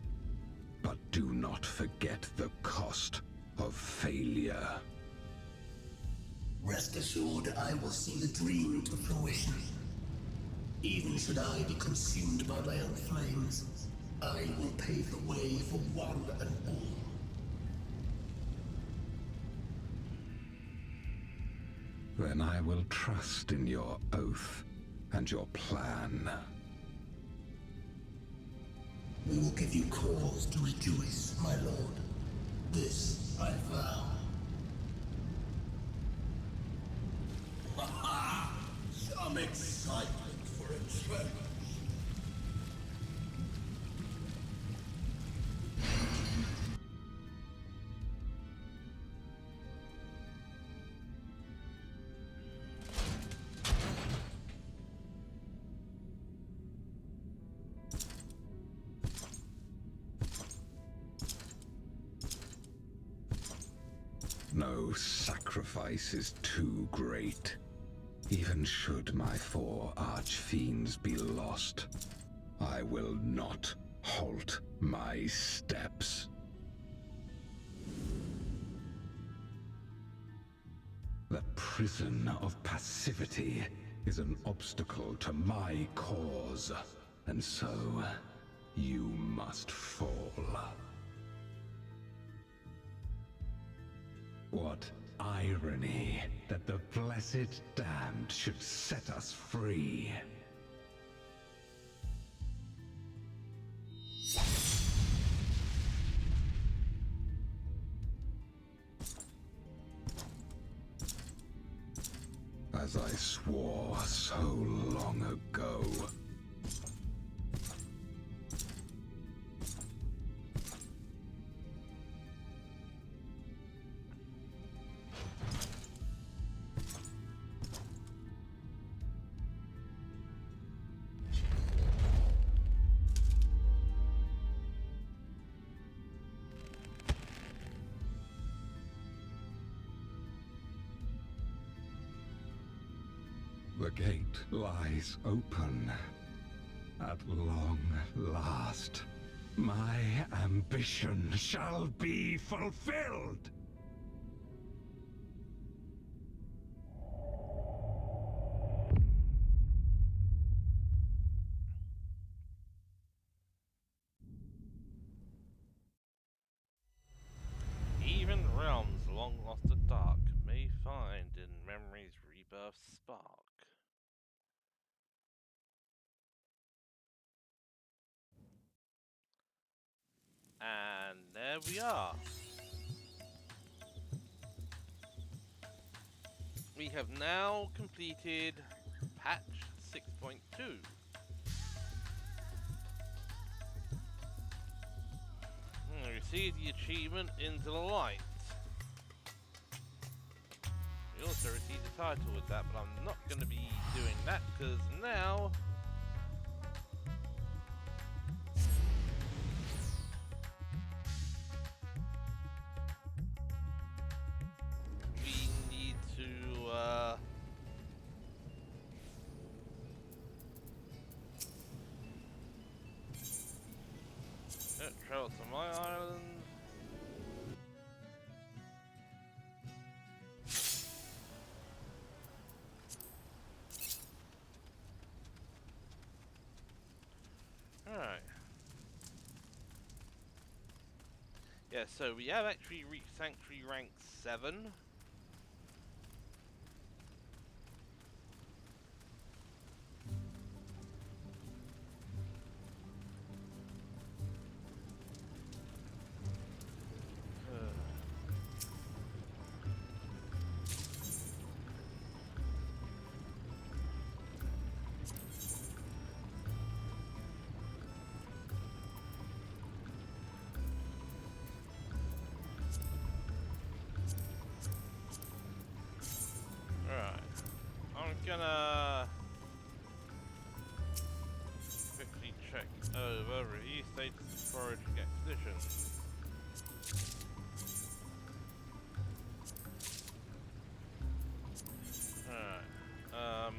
but do not forget the cost of failure. Rest assured, I will see the dream to fruition. Even should I be consumed by my own flames, I will pave the way for one and all. Then I will trust in your oath and your plan. We will give you cause to rejoice, my lord. This I vow. Ha-ha! Some excitement for a change. No sacrifice is too great. Even should my 4 archfiends be lost, I will not halt my steps. The prison of passivity is an obstacle to my cause, and so you must fall. What irony that the blessed damned should set us free. As I swore so long ago. The gate lies open. At long last, my ambition shall be fulfilled! Even realms long lost to dark may find in memory's rebirth spark. And there we are. We have now completed patch 6.2. Received the achievement Into the Light. We also received the title with that, but I'm not going to be doing that because now we need to travel to my island. Alright. Yeah, so we have actually reached Sanctuary rank 7. over. Review status of foraging expedition. Alright.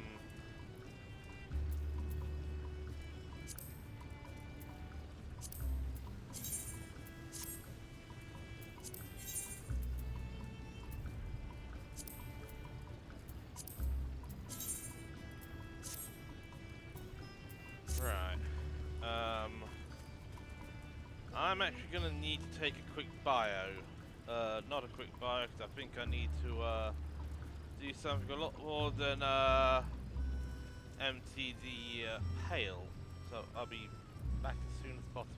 Right. I'm actually gonna need to take a quick bio. Not a quick bio, because I think I need to do something a lot more than empty the pail. So I'll be back as soon as possible.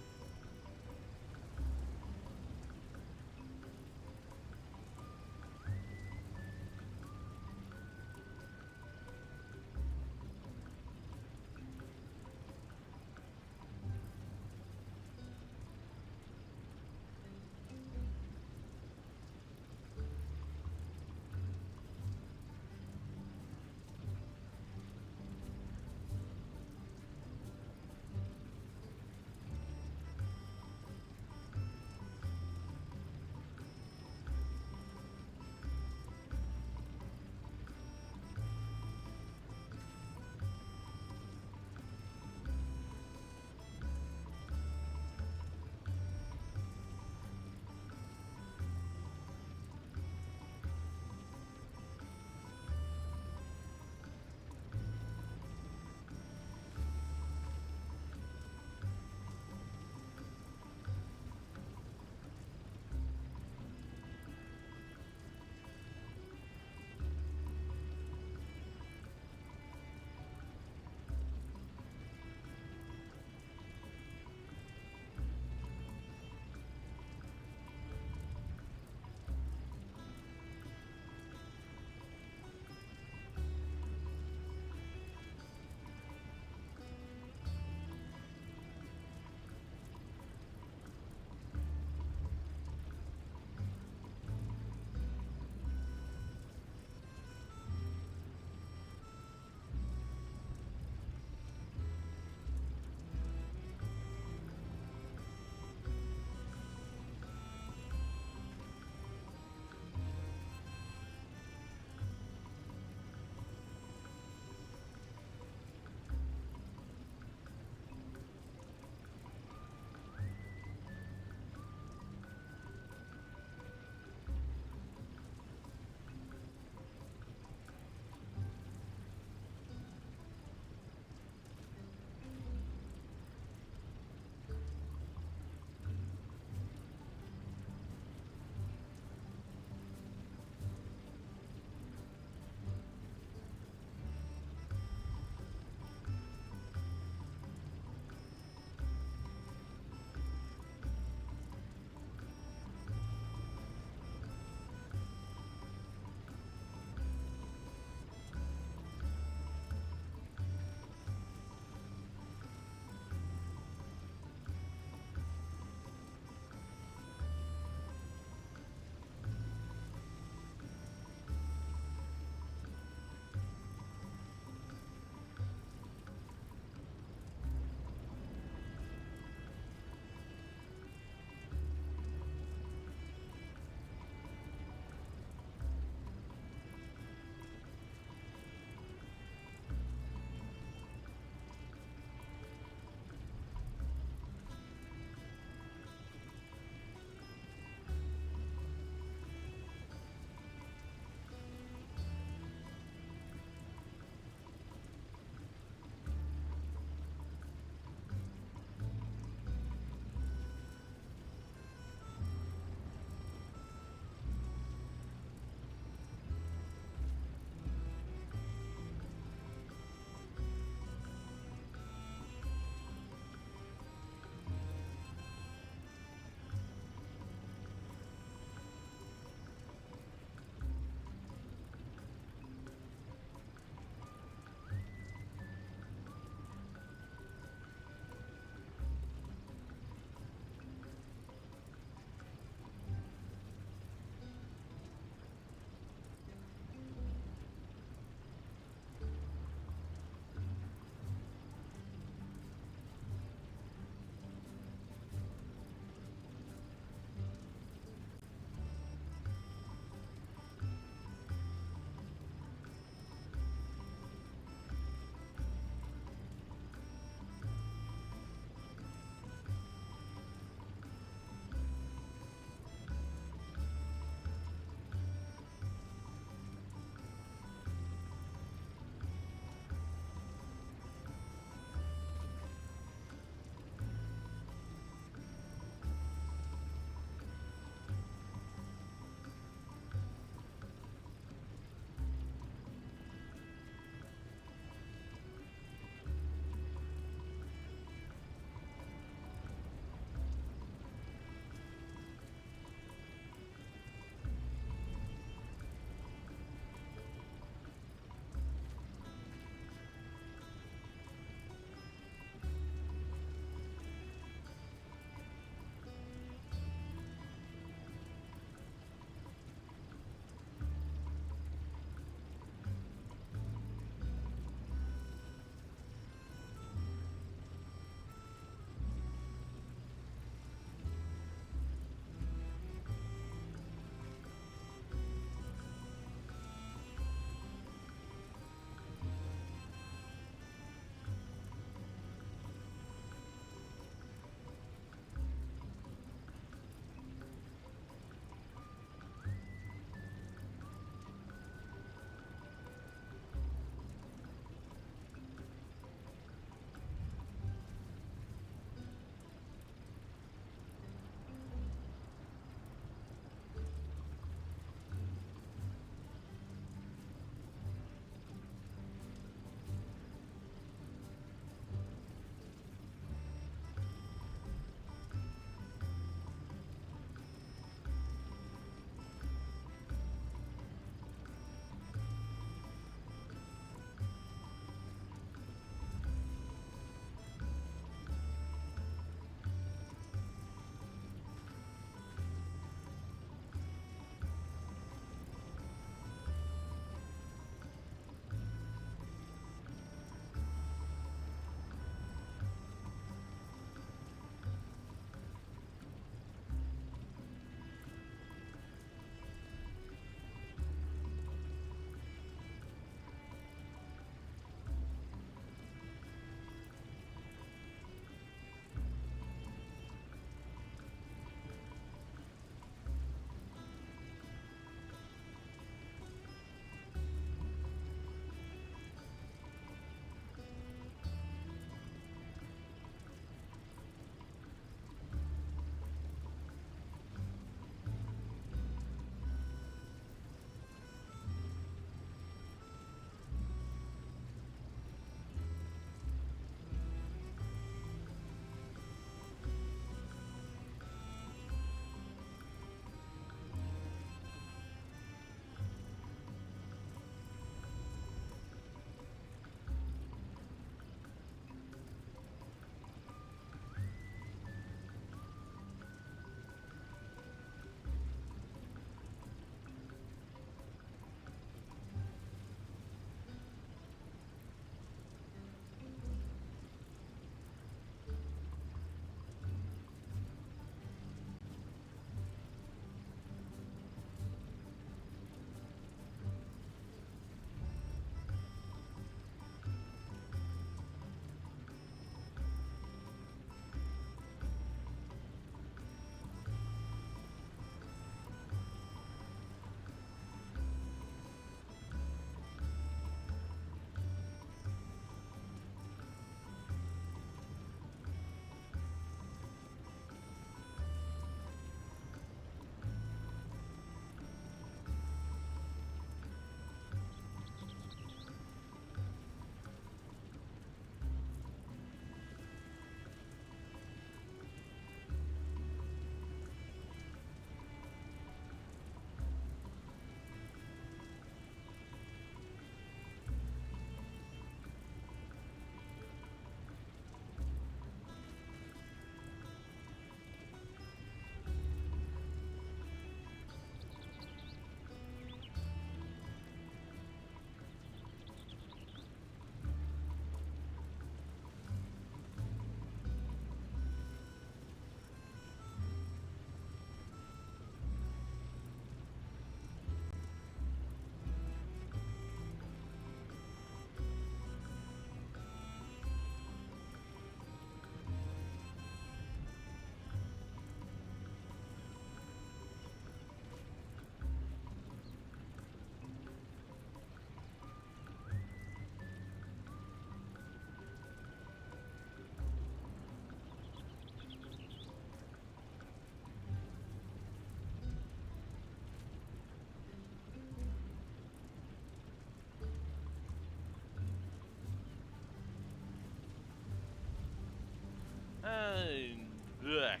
And back.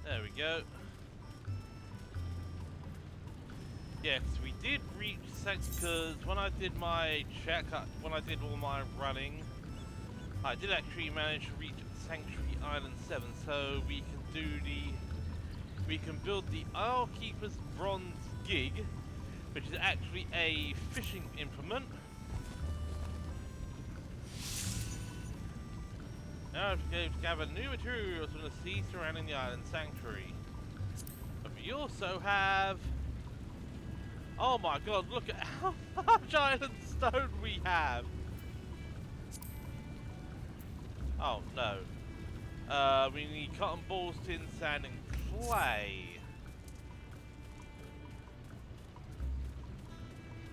There we go. Yes, we did reach because when I did my check, when I did all my running, I did actually manage to reach Sanctuary Island 7, so we can build the Isle Keeper's Bronze Gig, which is actually a fishing implement. Now we have to gather new materials from the sea surrounding the island sanctuary. But we also have... Oh my god, look at how much island stone we have! Oh no. We need cotton balls, tin, sand and clay.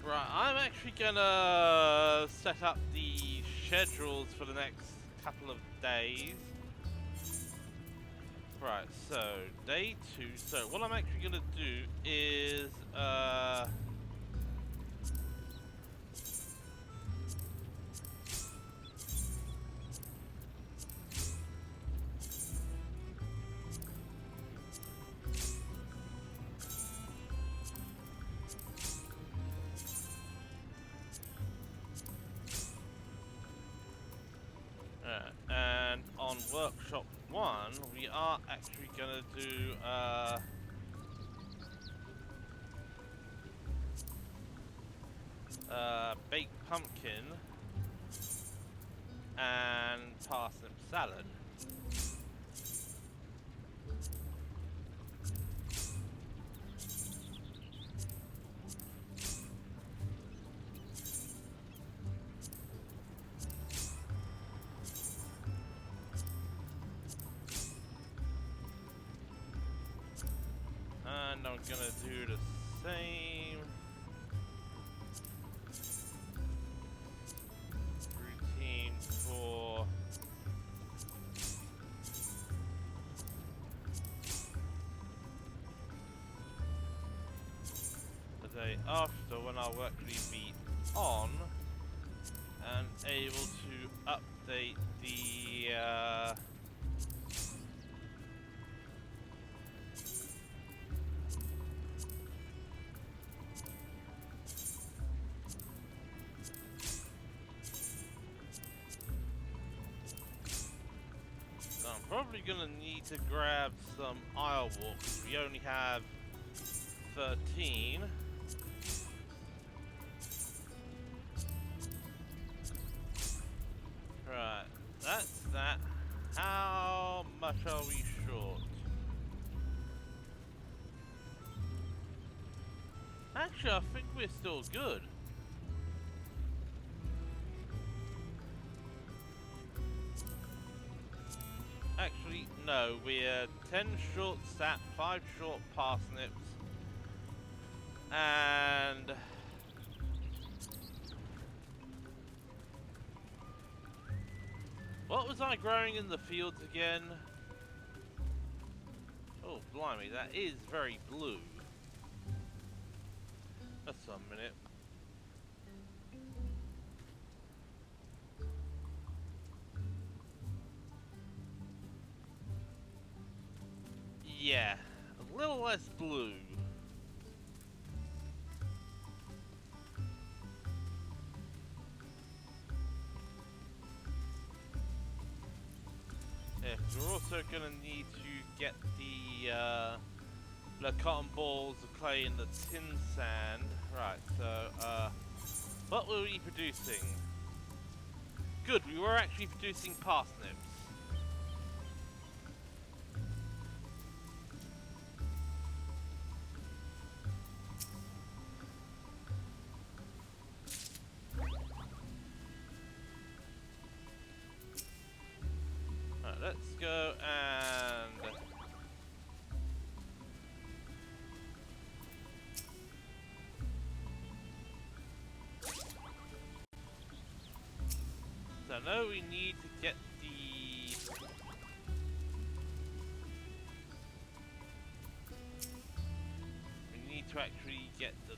Right, I'm actually gonna set up the schedules for the next couple of days. Right, so day 2. So what I'm actually gonna do is and on workshop 1 we are actually gonna do baked pumpkin and parsnip salad. And I'm gonna do the same routine for the day after, when I'll actually be on and able to update the so I'm probably gonna need to grab some Isle Walks. We only have 13. Right, that's that. How much are we short? Actually, I think we're still good. Actually, no, we're 10 short sap, 5 short parsnips, and what was I growing in the fields again? Oh, blimey, that is very blue. Just a minute. Yeah, a little less blue. Yeah, we're also gonna need to get the cotton balls, the clay, and the tin sand. Right, so what were we producing? Good, we were actually producing parsnips. Alright, let's go and so I know we need to get we need to actually get the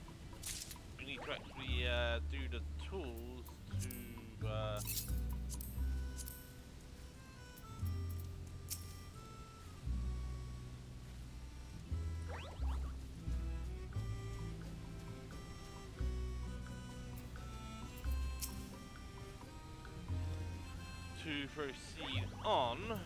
do the tools to to proceed on.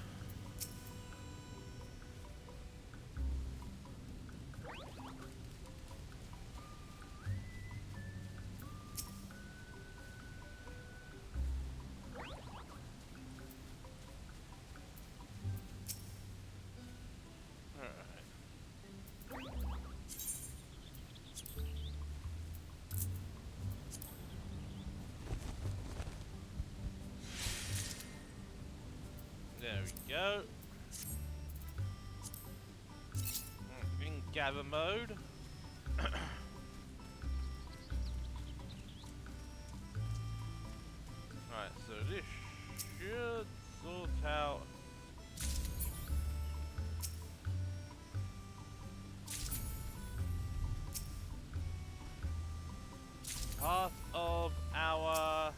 There we go. In gather mode. Right, so this should sort out. Part of our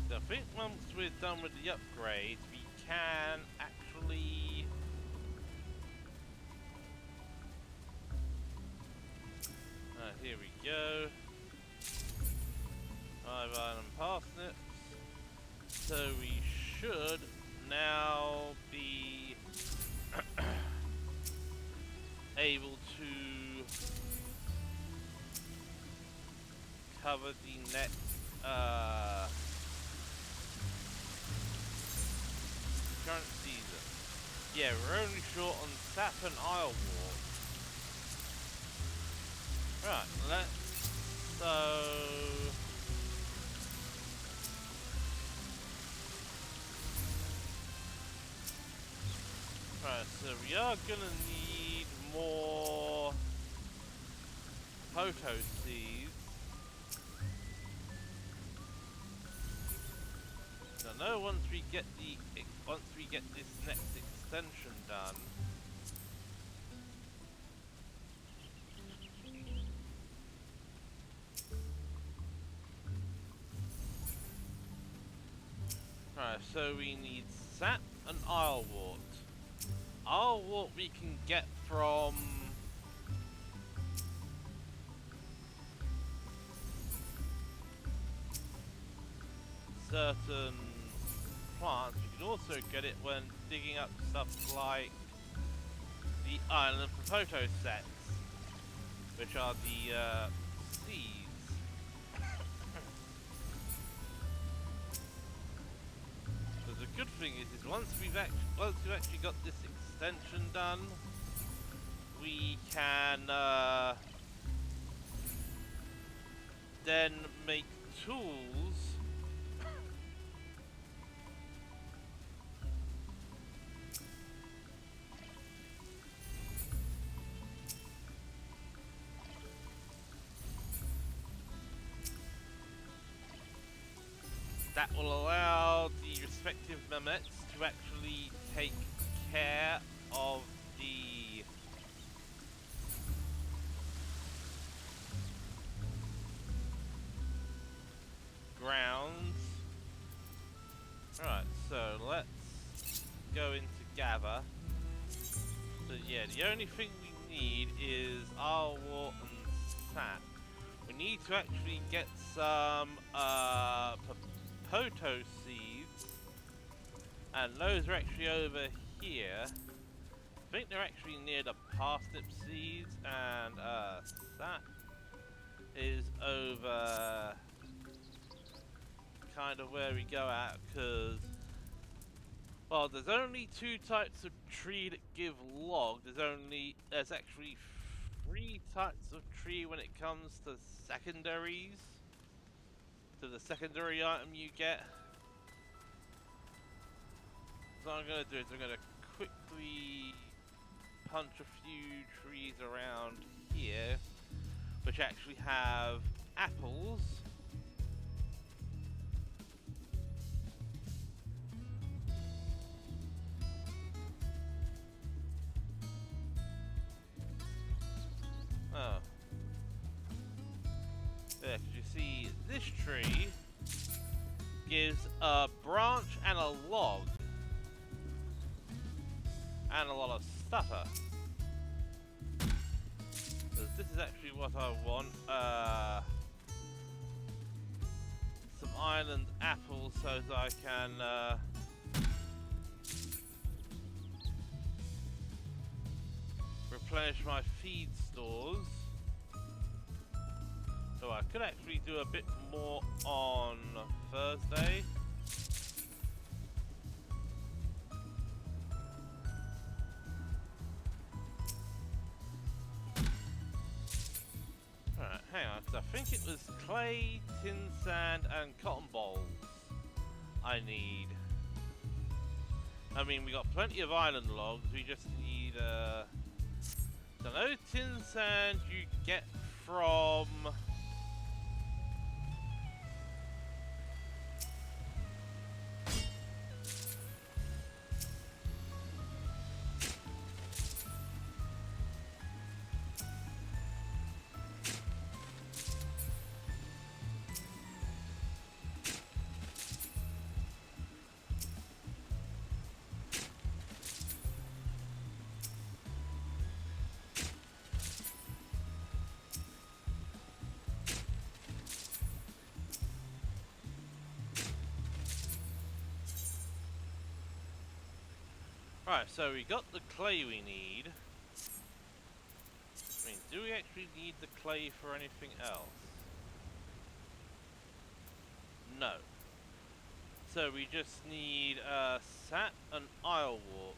I think once we're done with the upgrade, we can actually here we go. 5 iron and parsnips. So we should now be able to cover the next current season. Yeah, we're only short on sap and Isle War. Right, so we are gonna need more Poto seeds. I know once we get this next extension done, right, so we need sap and Islewort. Islewort we can get from certain plants. You can also get it when digging up stuff like the Island of Poto sets, which are the seeds. But the good thing is once we've actually got this extension done, we can then make tools that will allow the respective Mehmets to actually take care of the grounds. Right, so let's go into gather. So yeah, the only thing we need is our wart and sap. We need to actually get some Poto seeds, and those are actually over here. I think they're actually near the parsnip seeds, and that is over kind of where we go at, because well, there's only 2 types of tree that give log. There's actually 3 types of tree when it comes to secondaries. To the secondary item you get. So what I'm going to do is I'm going to quickly punch a few trees around here, which actually have apples. Oh. There, you see this tree gives a branch and a log and a lot of stuffer. This is actually what I want. Some island apples so that I can replenish my feed stores. So I could actually do a bit more on Thursday. Alright, hang on, 'cause I think it was clay, tin sand, and cotton balls I need. I mean, we got plenty of island logs, we just need, don't know, tin sand you get from... Right, so we got the clay we need. I mean, do we actually need the clay for anything else? No. So we just need sap and islewort.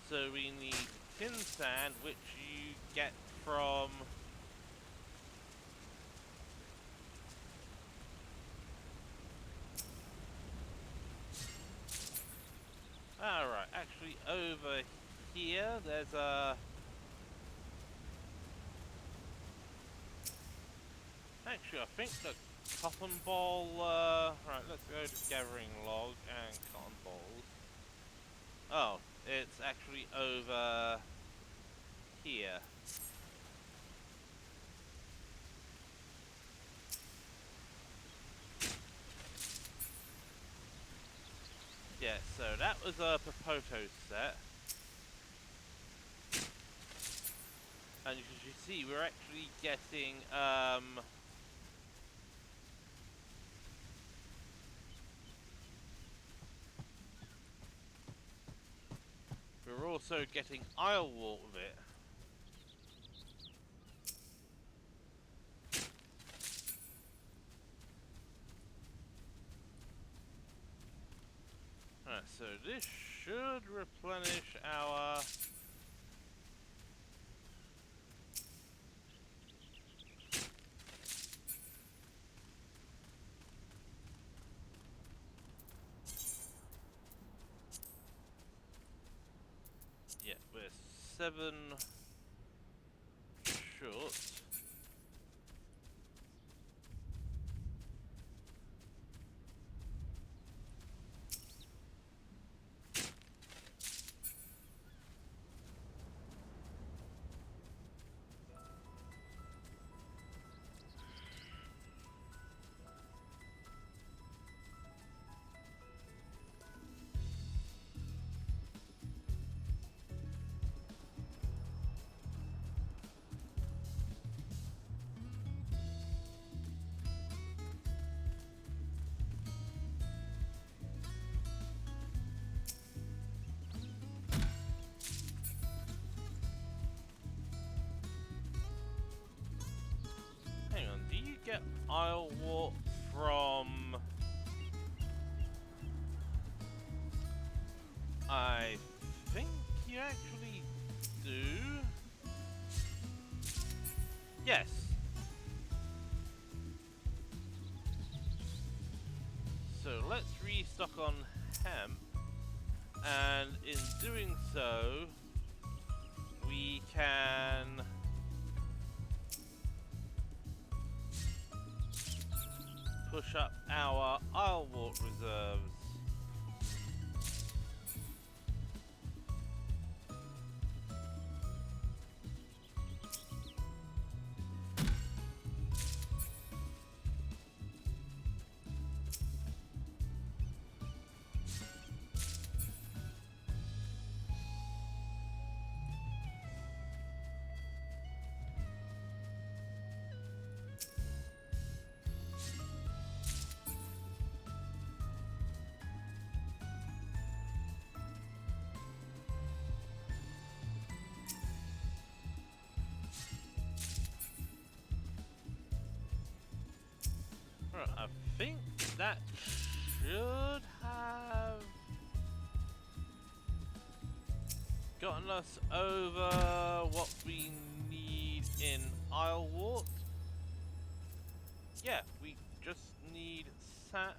So we need tin sand, which you get from... Alright, actually over here there's a... Actually, I think the cotton ball, right, let's go to gathering log and cotton balls. Oh, it's actually over here. Yeah, so that was a Popoto set. And as you see, we're actually getting, we're also getting islewort with it. Alright, so this should replenish our... Yeah, we're 7 short. Hang on, do you get islewort from... I think you actually do. Yes. So let's restock on hemp, and in doing so, we can push up our islewort reserves. think that should have gotten us over what we need in Islewart. Yeah, we just need sap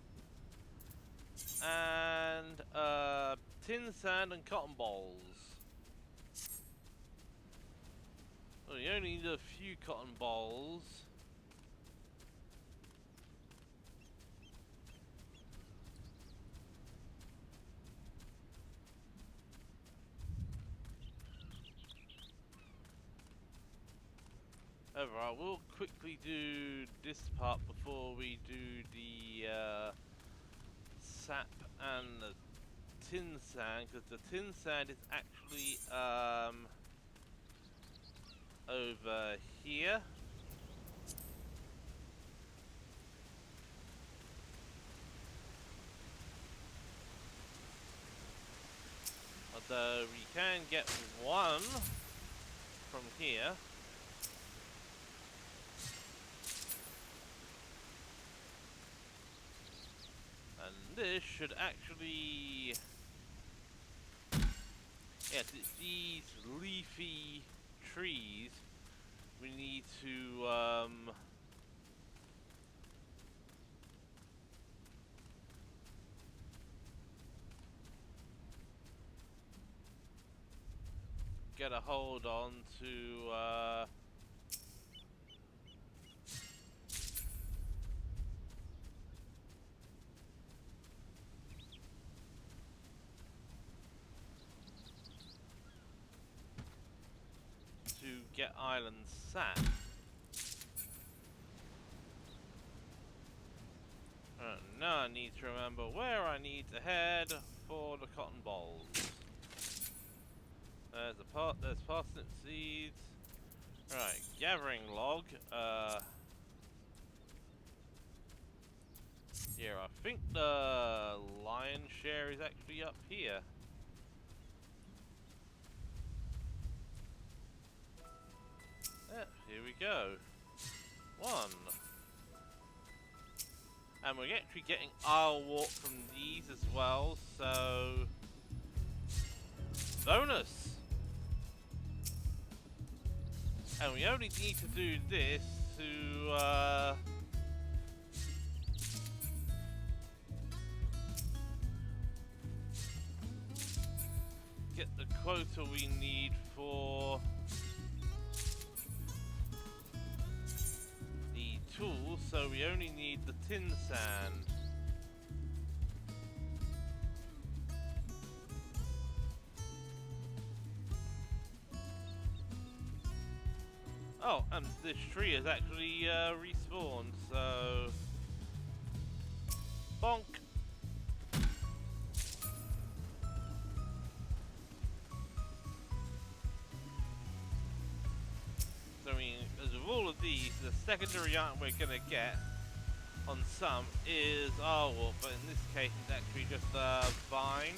and tin sand and cotton balls. Well, you only need a few cotton balls. However, I will quickly do this part before we do the sap and the tin sand, because the tin sand is actually over here. Although we can get one from here. And this should actually... Yes, it's these leafy trees we need to get a hold on to get island sap. Now I need to remember where I need to head for the cotton balls. There's parsnip seeds. Right, gathering log. Yeah, I think the lion's share is actually up here. Yeah, here we go. One. And we're actually getting Islewart from these as well, so... bonus! And we only need to do this to, get the quota we need for the tools, so we only need the tin sand. Oh, and this tree is actually respawned, so... bonk! So I mean, as of all of these, the secondary item we're gonna get on some is Islewart, but in this case it's actually just a vine.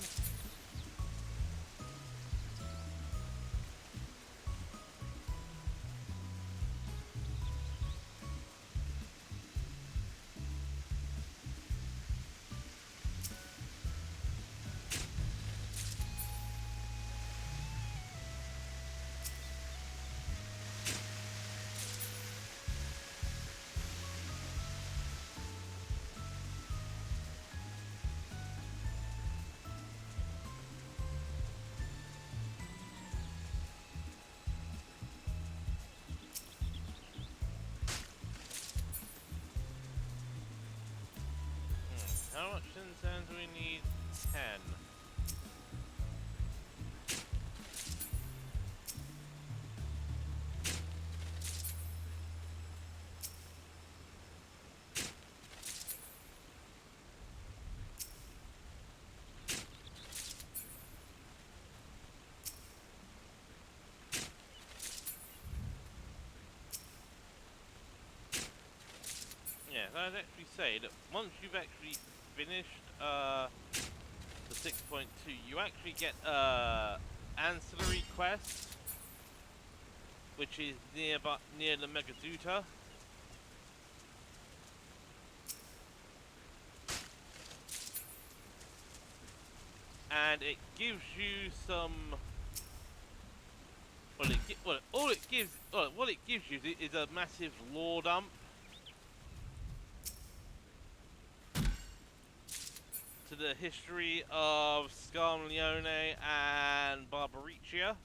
How much tin sand do we need? 10. Yeah, I'd actually say that once you've actually finished the 6.2, you actually get ancillary quest, which is near the Megaduta. and it gives you some. Well, what it gives you is a massive lore dump. To the history of Scarleone and Barbaricia.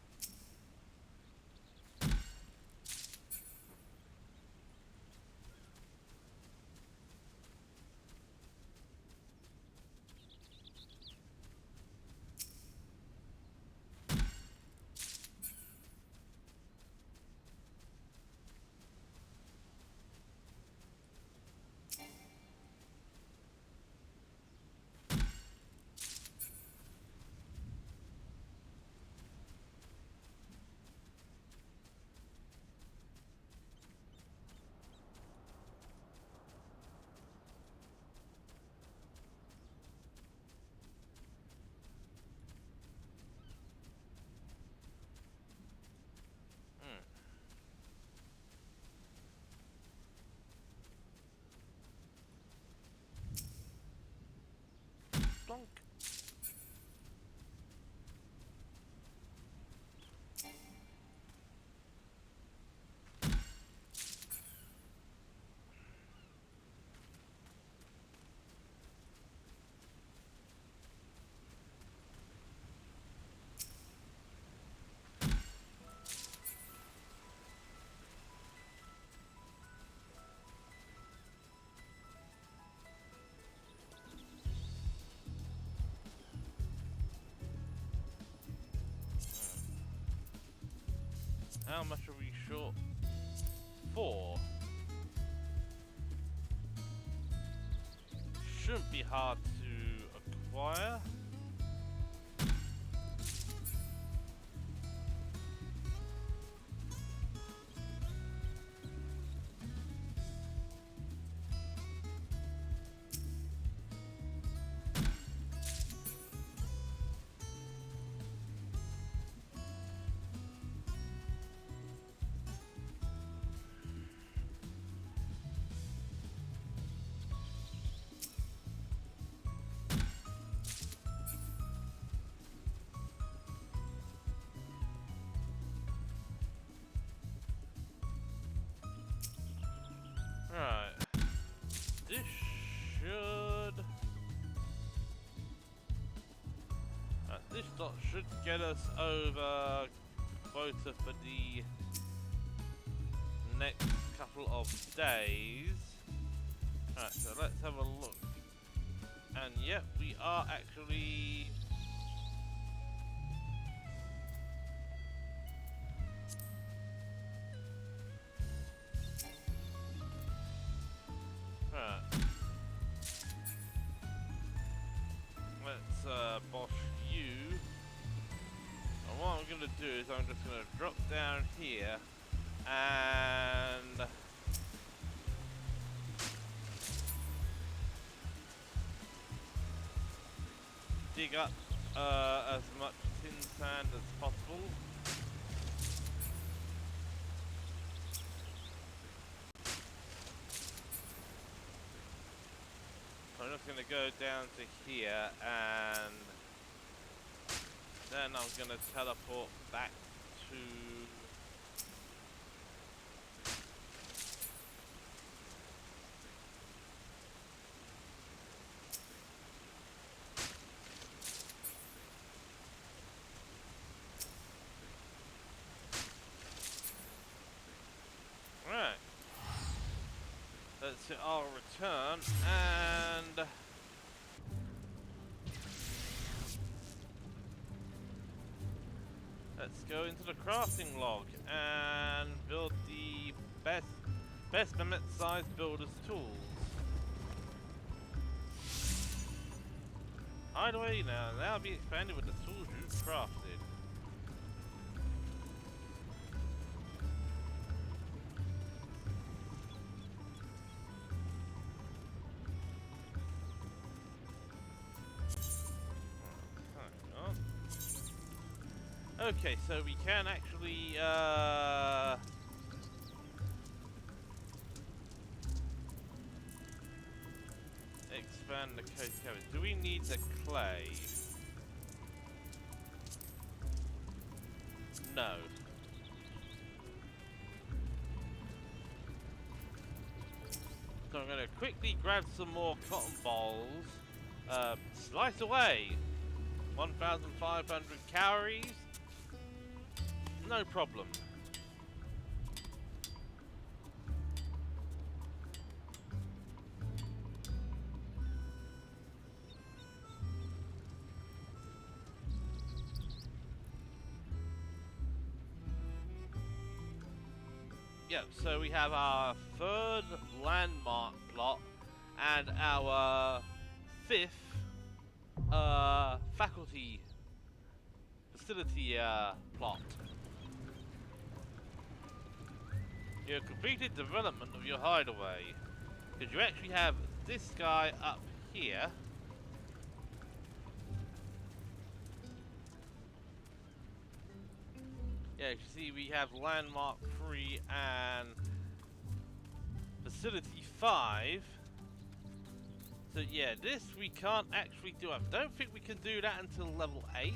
Plonk. How much are we short? 4. Shouldn't be hard to acquire. Right. This should... this dot should get us over quota for the next couple of days. Alright, so let's have a look. And yep, we are actually... Let's boss you. And what I'm going to do is I'm just going to drop down here and dig up as much tin sand as possible. I'm just going to go down to here and then I'm going to teleport back to right. That's it, I'll return and let's go into the crafting log and build the best mammoth-sized builder's tools. Hideaway now be expanded with the tools you've crafted. Okay, so we can actually expand the code cavity. Do we need the clay? no. So I'm going to quickly grab some more cotton balls. Slice away. 1,500 calories. No problem. Yep, so we have our third landmark plot and our fifth faculty facility plot. You have completed development of your hideaway, because you actually have this guy up here. Yeah, you see we have landmark 3 and facility 5. So yeah, this we can't actually do. I don't think we can do that until level 8.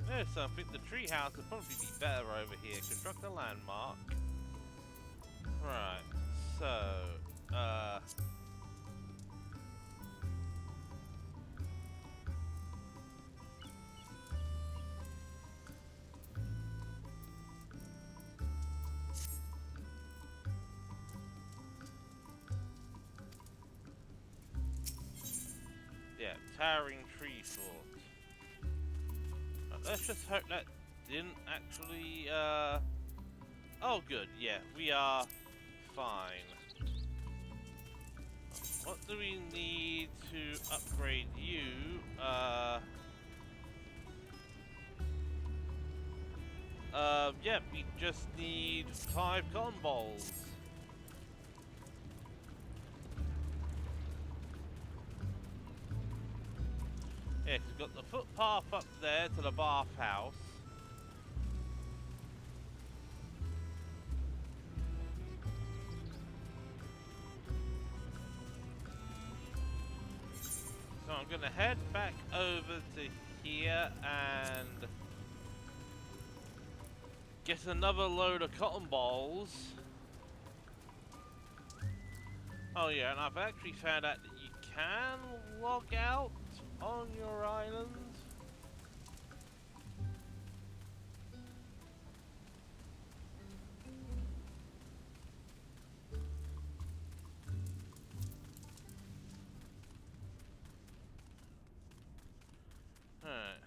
Yeah, so I think the treehouse would probably be better over here. Construct a landmark. Right, so yeah, towering tree fort. Let's just hope that didn't actually, oh good, yeah, we are fine. What do we need to upgrade you? Yeah, we just need 5 cotton balls. Yeah, 'cause we've got the footpath up there to the bathhouse. So I'm gonna head back over to here and get another load of cotton balls. Oh yeah, and I've actually found out that you can log out on your island. Alright.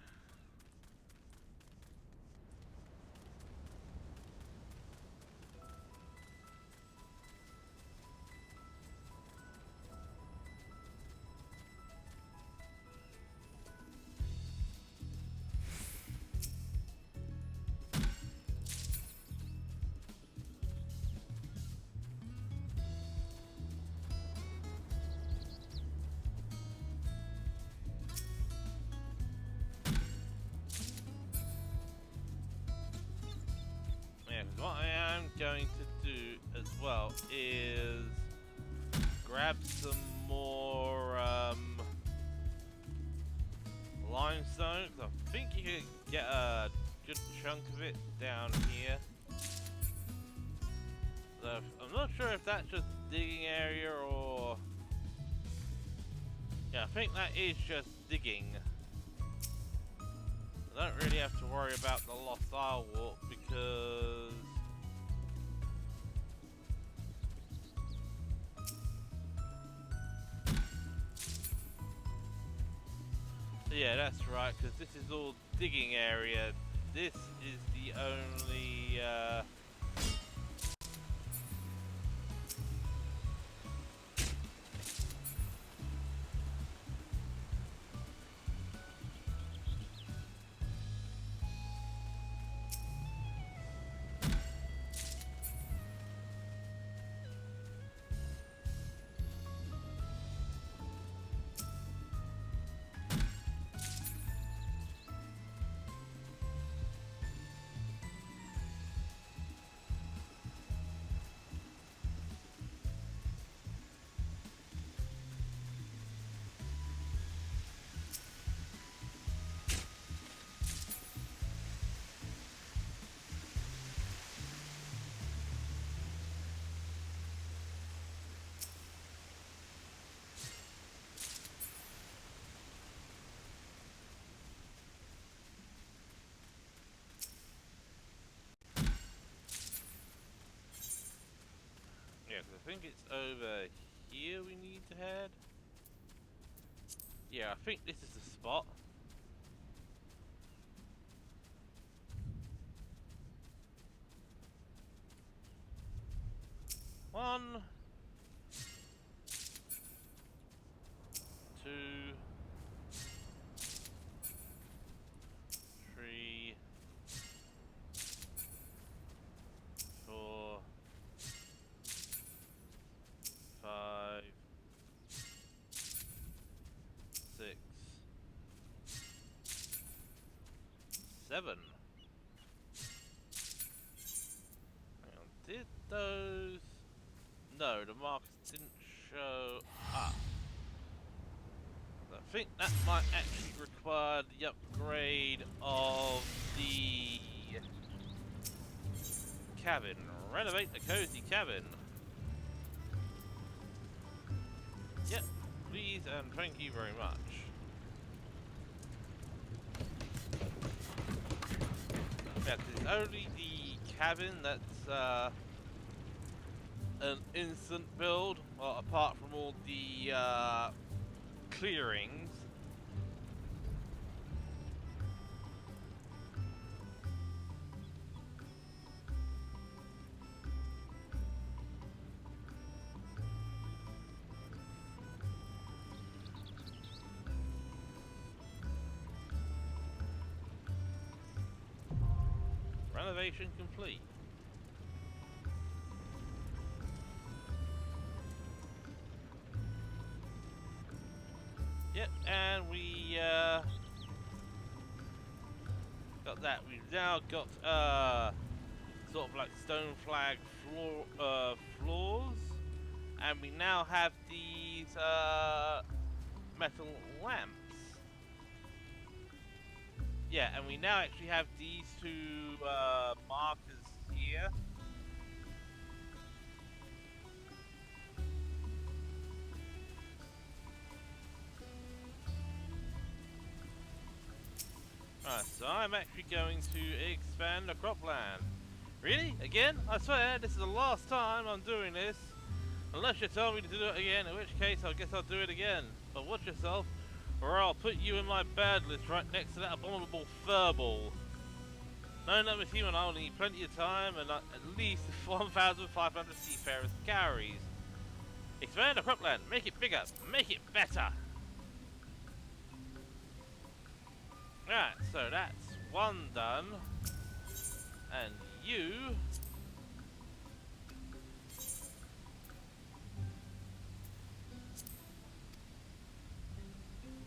Yeah, 'cause what I am going to do as well is grab some more limestone. 'Cause I think you can get a good chunk of it down here. So I'm not sure if that's just digging area or... Yeah, I think that is just digging. I don't really have to worry about the Lost Isle walk because... Yeah, that's right, because this is all digging area. This is the only... Yeah, 'cause I think it's over here we need to head. Yeah, I think this is the spot. One, two, three, four, five, six, seven. Hang on, did those... No, the marks didn't show up. I think that might actually require the upgrade of the cabin. Renovate the cozy cabin. Yep, please and thank you very much. Yeah, 'cause it's only the cabin that's an instant build, well, apart from all the clearings. Renovation complete. Yep, and we got that. We've now got sort of like stone flag floors, and we now have these metal lamps. Yeah, and we now actually have these two markers here. Alright, so I'm actually going to expand the cropland. Really? Again? I swear, this is the last time I'm doing this. Unless you tell me to do it again, in which case I guess I'll do it again. But watch yourself, or I'll put you in my bad list right next to that abominable furball. No, no, Miss Human, I'll need plenty of time and at least 1,500 seafarers carries. Expand the cropland, make it bigger, make it better. Right, so that's one done. And you...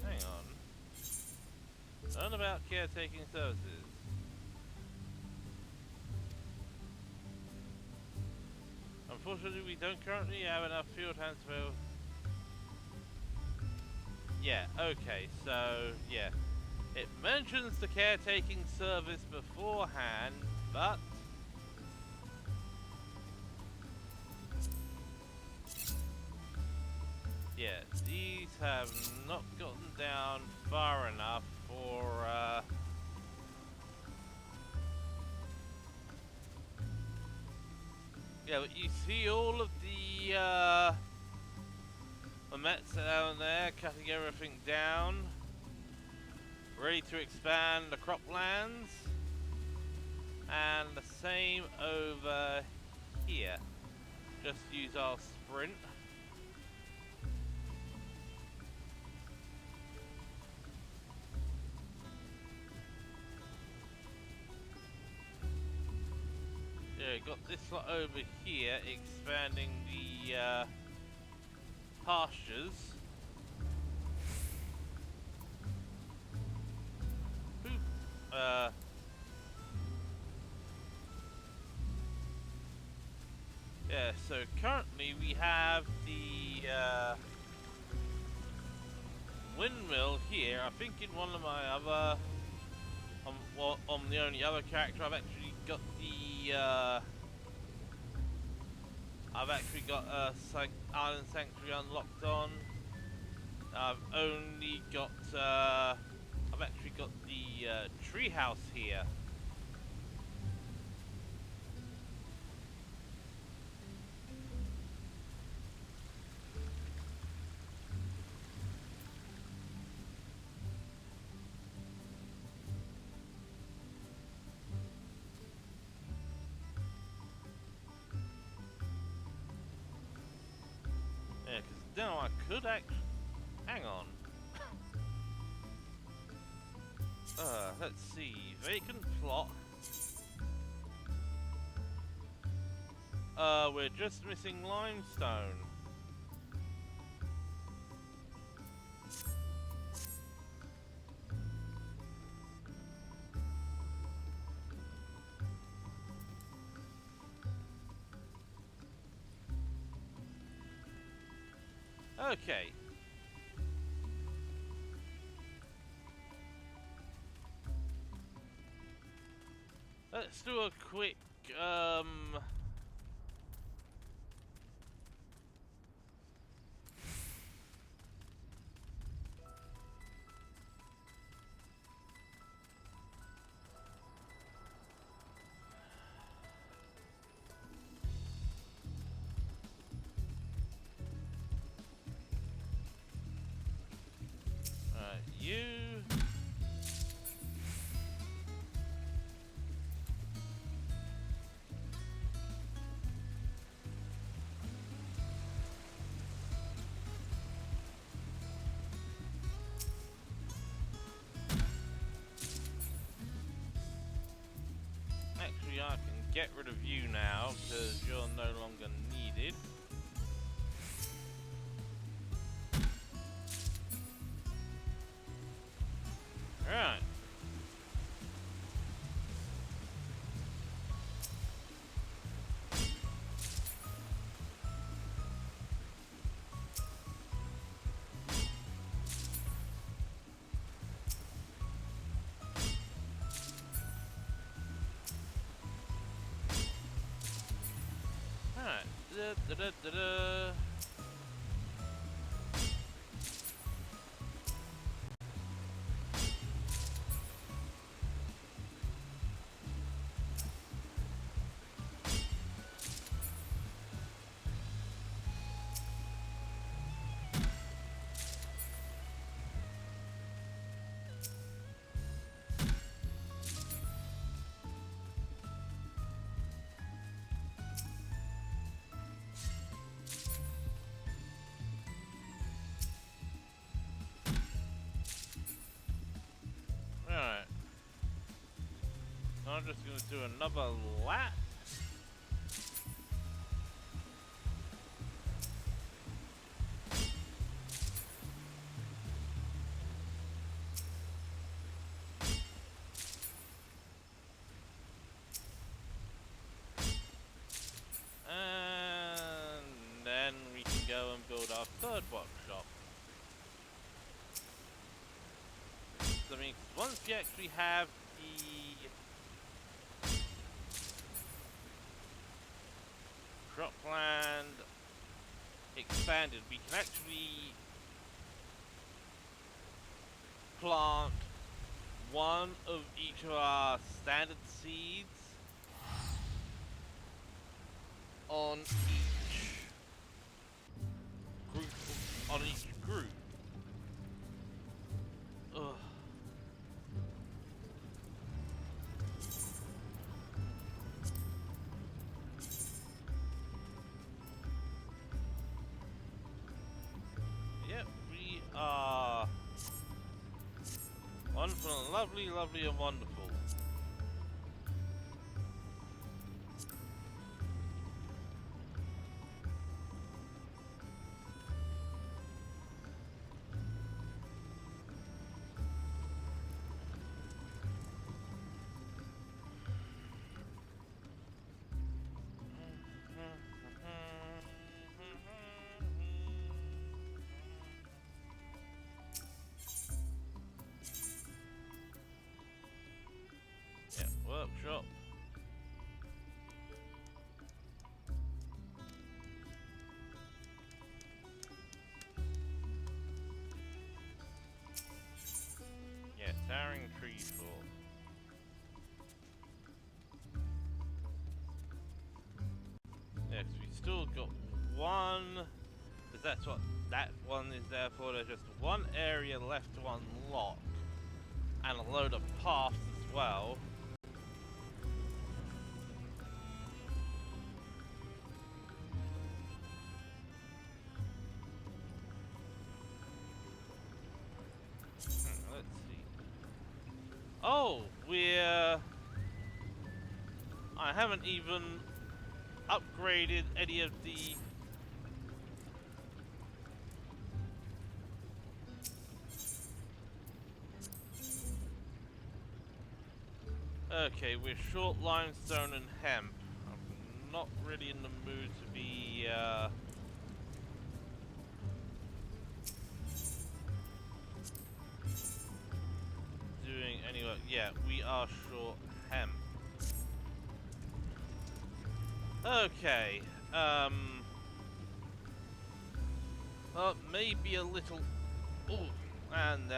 Hang on. Learn about caretaking services. Unfortunately, we don't currently have enough field hands for... Yeah, okay, so, yeah. It mentions the caretaking service beforehand, but... Yeah, these have not gotten down far enough for, Yeah, but you see all of the, Mets down there, cutting everything down. Ready to expand the croplands. And the same over here. Just use our sprint. Yeah, got this lot over here, expanding the pastures. Boop. Yeah, so currently we have the windmill here. I think in one of my other, well, on the only other character, I've actually got the, Island Sanctuary unlocked on. I've only got, I've actually got the treehouse here. know, I could actually... Hang on. Let's see. Vacant plot. We're just missing limestone. Okay. Let's do a quick, you... Actually, I can get rid of you now, because you're no longer needed. Right. Alright. Da-da-da-da-da. Alright. So I'm just gonna do another lap. And then we can go and build our third workshop. So, I mean, once we actually have the cropland expanded, we can actually plant one of each of our standard seeds on each group. Ugh. Yep, we are wonderful and lovely, lovely and wonderful. Yeah, workshop. Yeah, towering tree fall. Yeah, 'cause we still got one, because that's what that one is there for. There's just one area left to unlock, and a load of paths as well. Oh, I haven't even upgraded any of the... Okay, we're short limestone and hemp. I'm not really in the mood to be, doing any work. Yeah, we are short hemp. Okay, well, maybe a little... Oh, and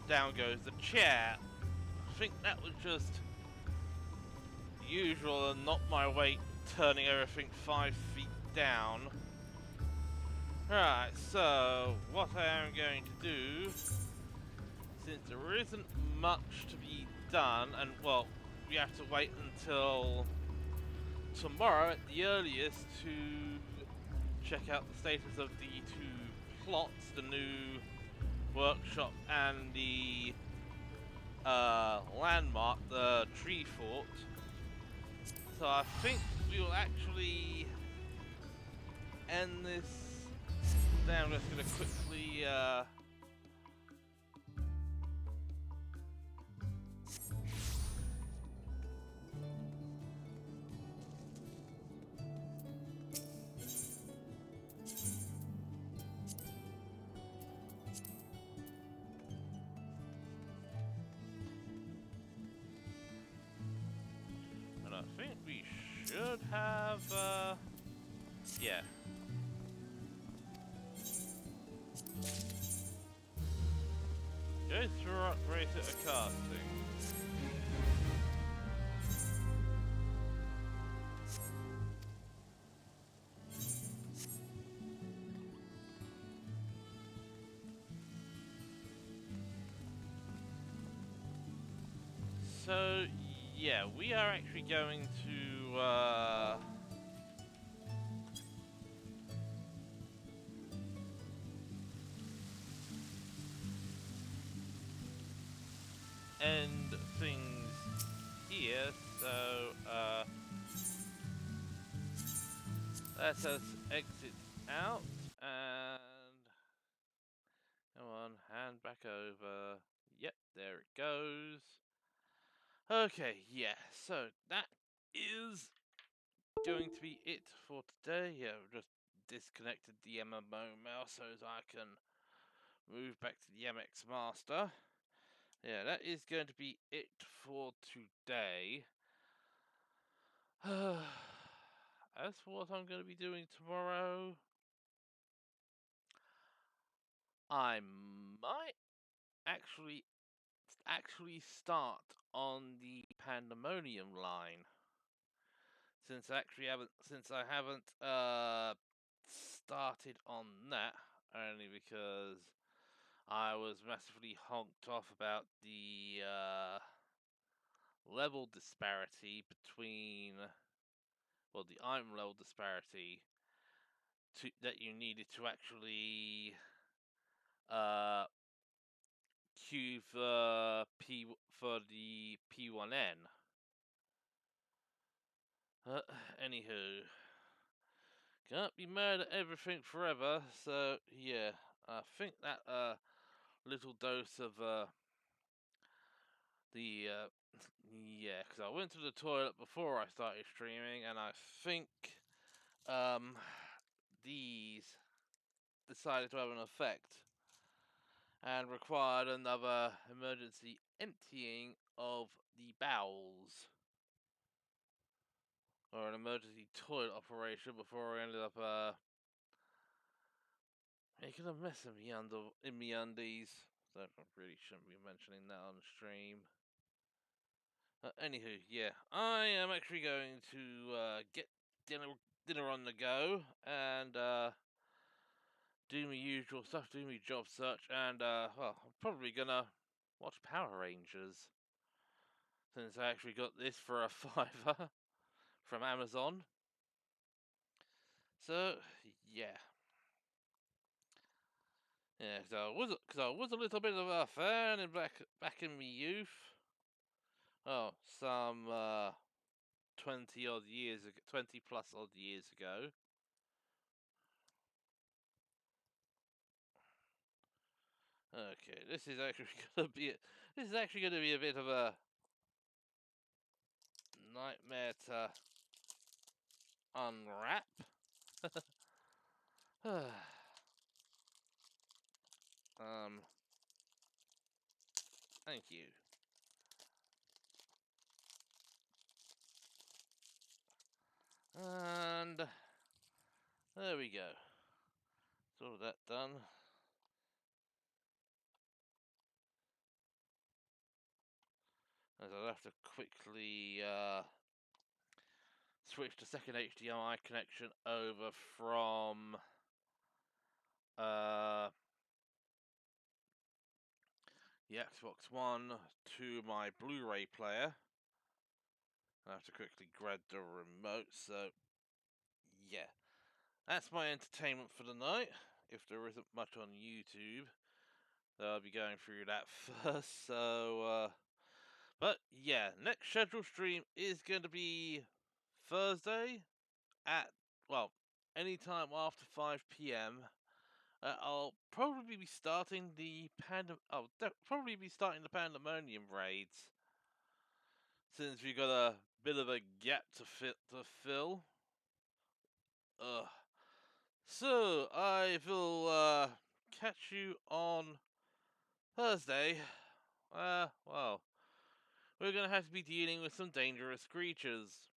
down goes the chair. I think that was just usual and not my weight turning everything 5 feet down. Right, so what I am going to do, since there isn't much to be done, and well, we have to wait until tomorrow at the earliest to check out the status of the two plots, the new workshop and the landmark, the tree fort. So I think we will actually end this. Then I'm just gonna quickly and I think we should have yeah. Go through upgrade at a casting. So yeah, we are actually going to end things here. So let us exit out and come on, hand back over. Yep, there it goes. Okay, yeah, so that is going to be it for today. Yeah, I've just disconnected the MMO mouse so as I can move back to the MX Master. Yeah, that is going to be it for today. As for what I'm going to be doing tomorrow, I might actually start on the Pandemonium line. Since I haven't started on that, only because I was massively honked off about the level disparity between, well, the item level disparity that you needed to actually uh queue for the P1N. Anywho, can't be mad at everything forever, so yeah, I think that little dose of the yeah, because I went to the toilet before I started streaming, and I think um these decided to have an effect and required another emergency emptying of the bowels, or an emergency toilet operation before I ended up making a mess of me undies. So I really shouldn't be mentioning that on stream. Anywho, yeah, I am actually going to get dinner on the go and do my usual stuff, do my job search, and well, I'm probably gonna watch Power Rangers since I actually got this for a fiver from Amazon. So yeah, yeah, because I was a little bit of a fan back in my youth. Oh, some 20 odd years ago, 20 plus odd years ago. Okay, this is actually gonna be a bit of a nightmare to unwrap. Thank you. And there we go. It's all that done. As I'll have to quickly switch the second HDMI connection over from the Xbox One to my Blu-ray player. I have to quickly grab the remote, so yeah. That's my entertainment for the night. If there isn't much on YouTube, I'll be going through that first, so but yeah, next scheduled stream is going to be Thursday at, well, anytime after 5 p.m. I'll probably be starting the pandemonium raids, since we got a bit of a gap to fill. Ugh. So I will catch you on Thursday. Well, we're gonna have to be dealing with some dangerous creatures.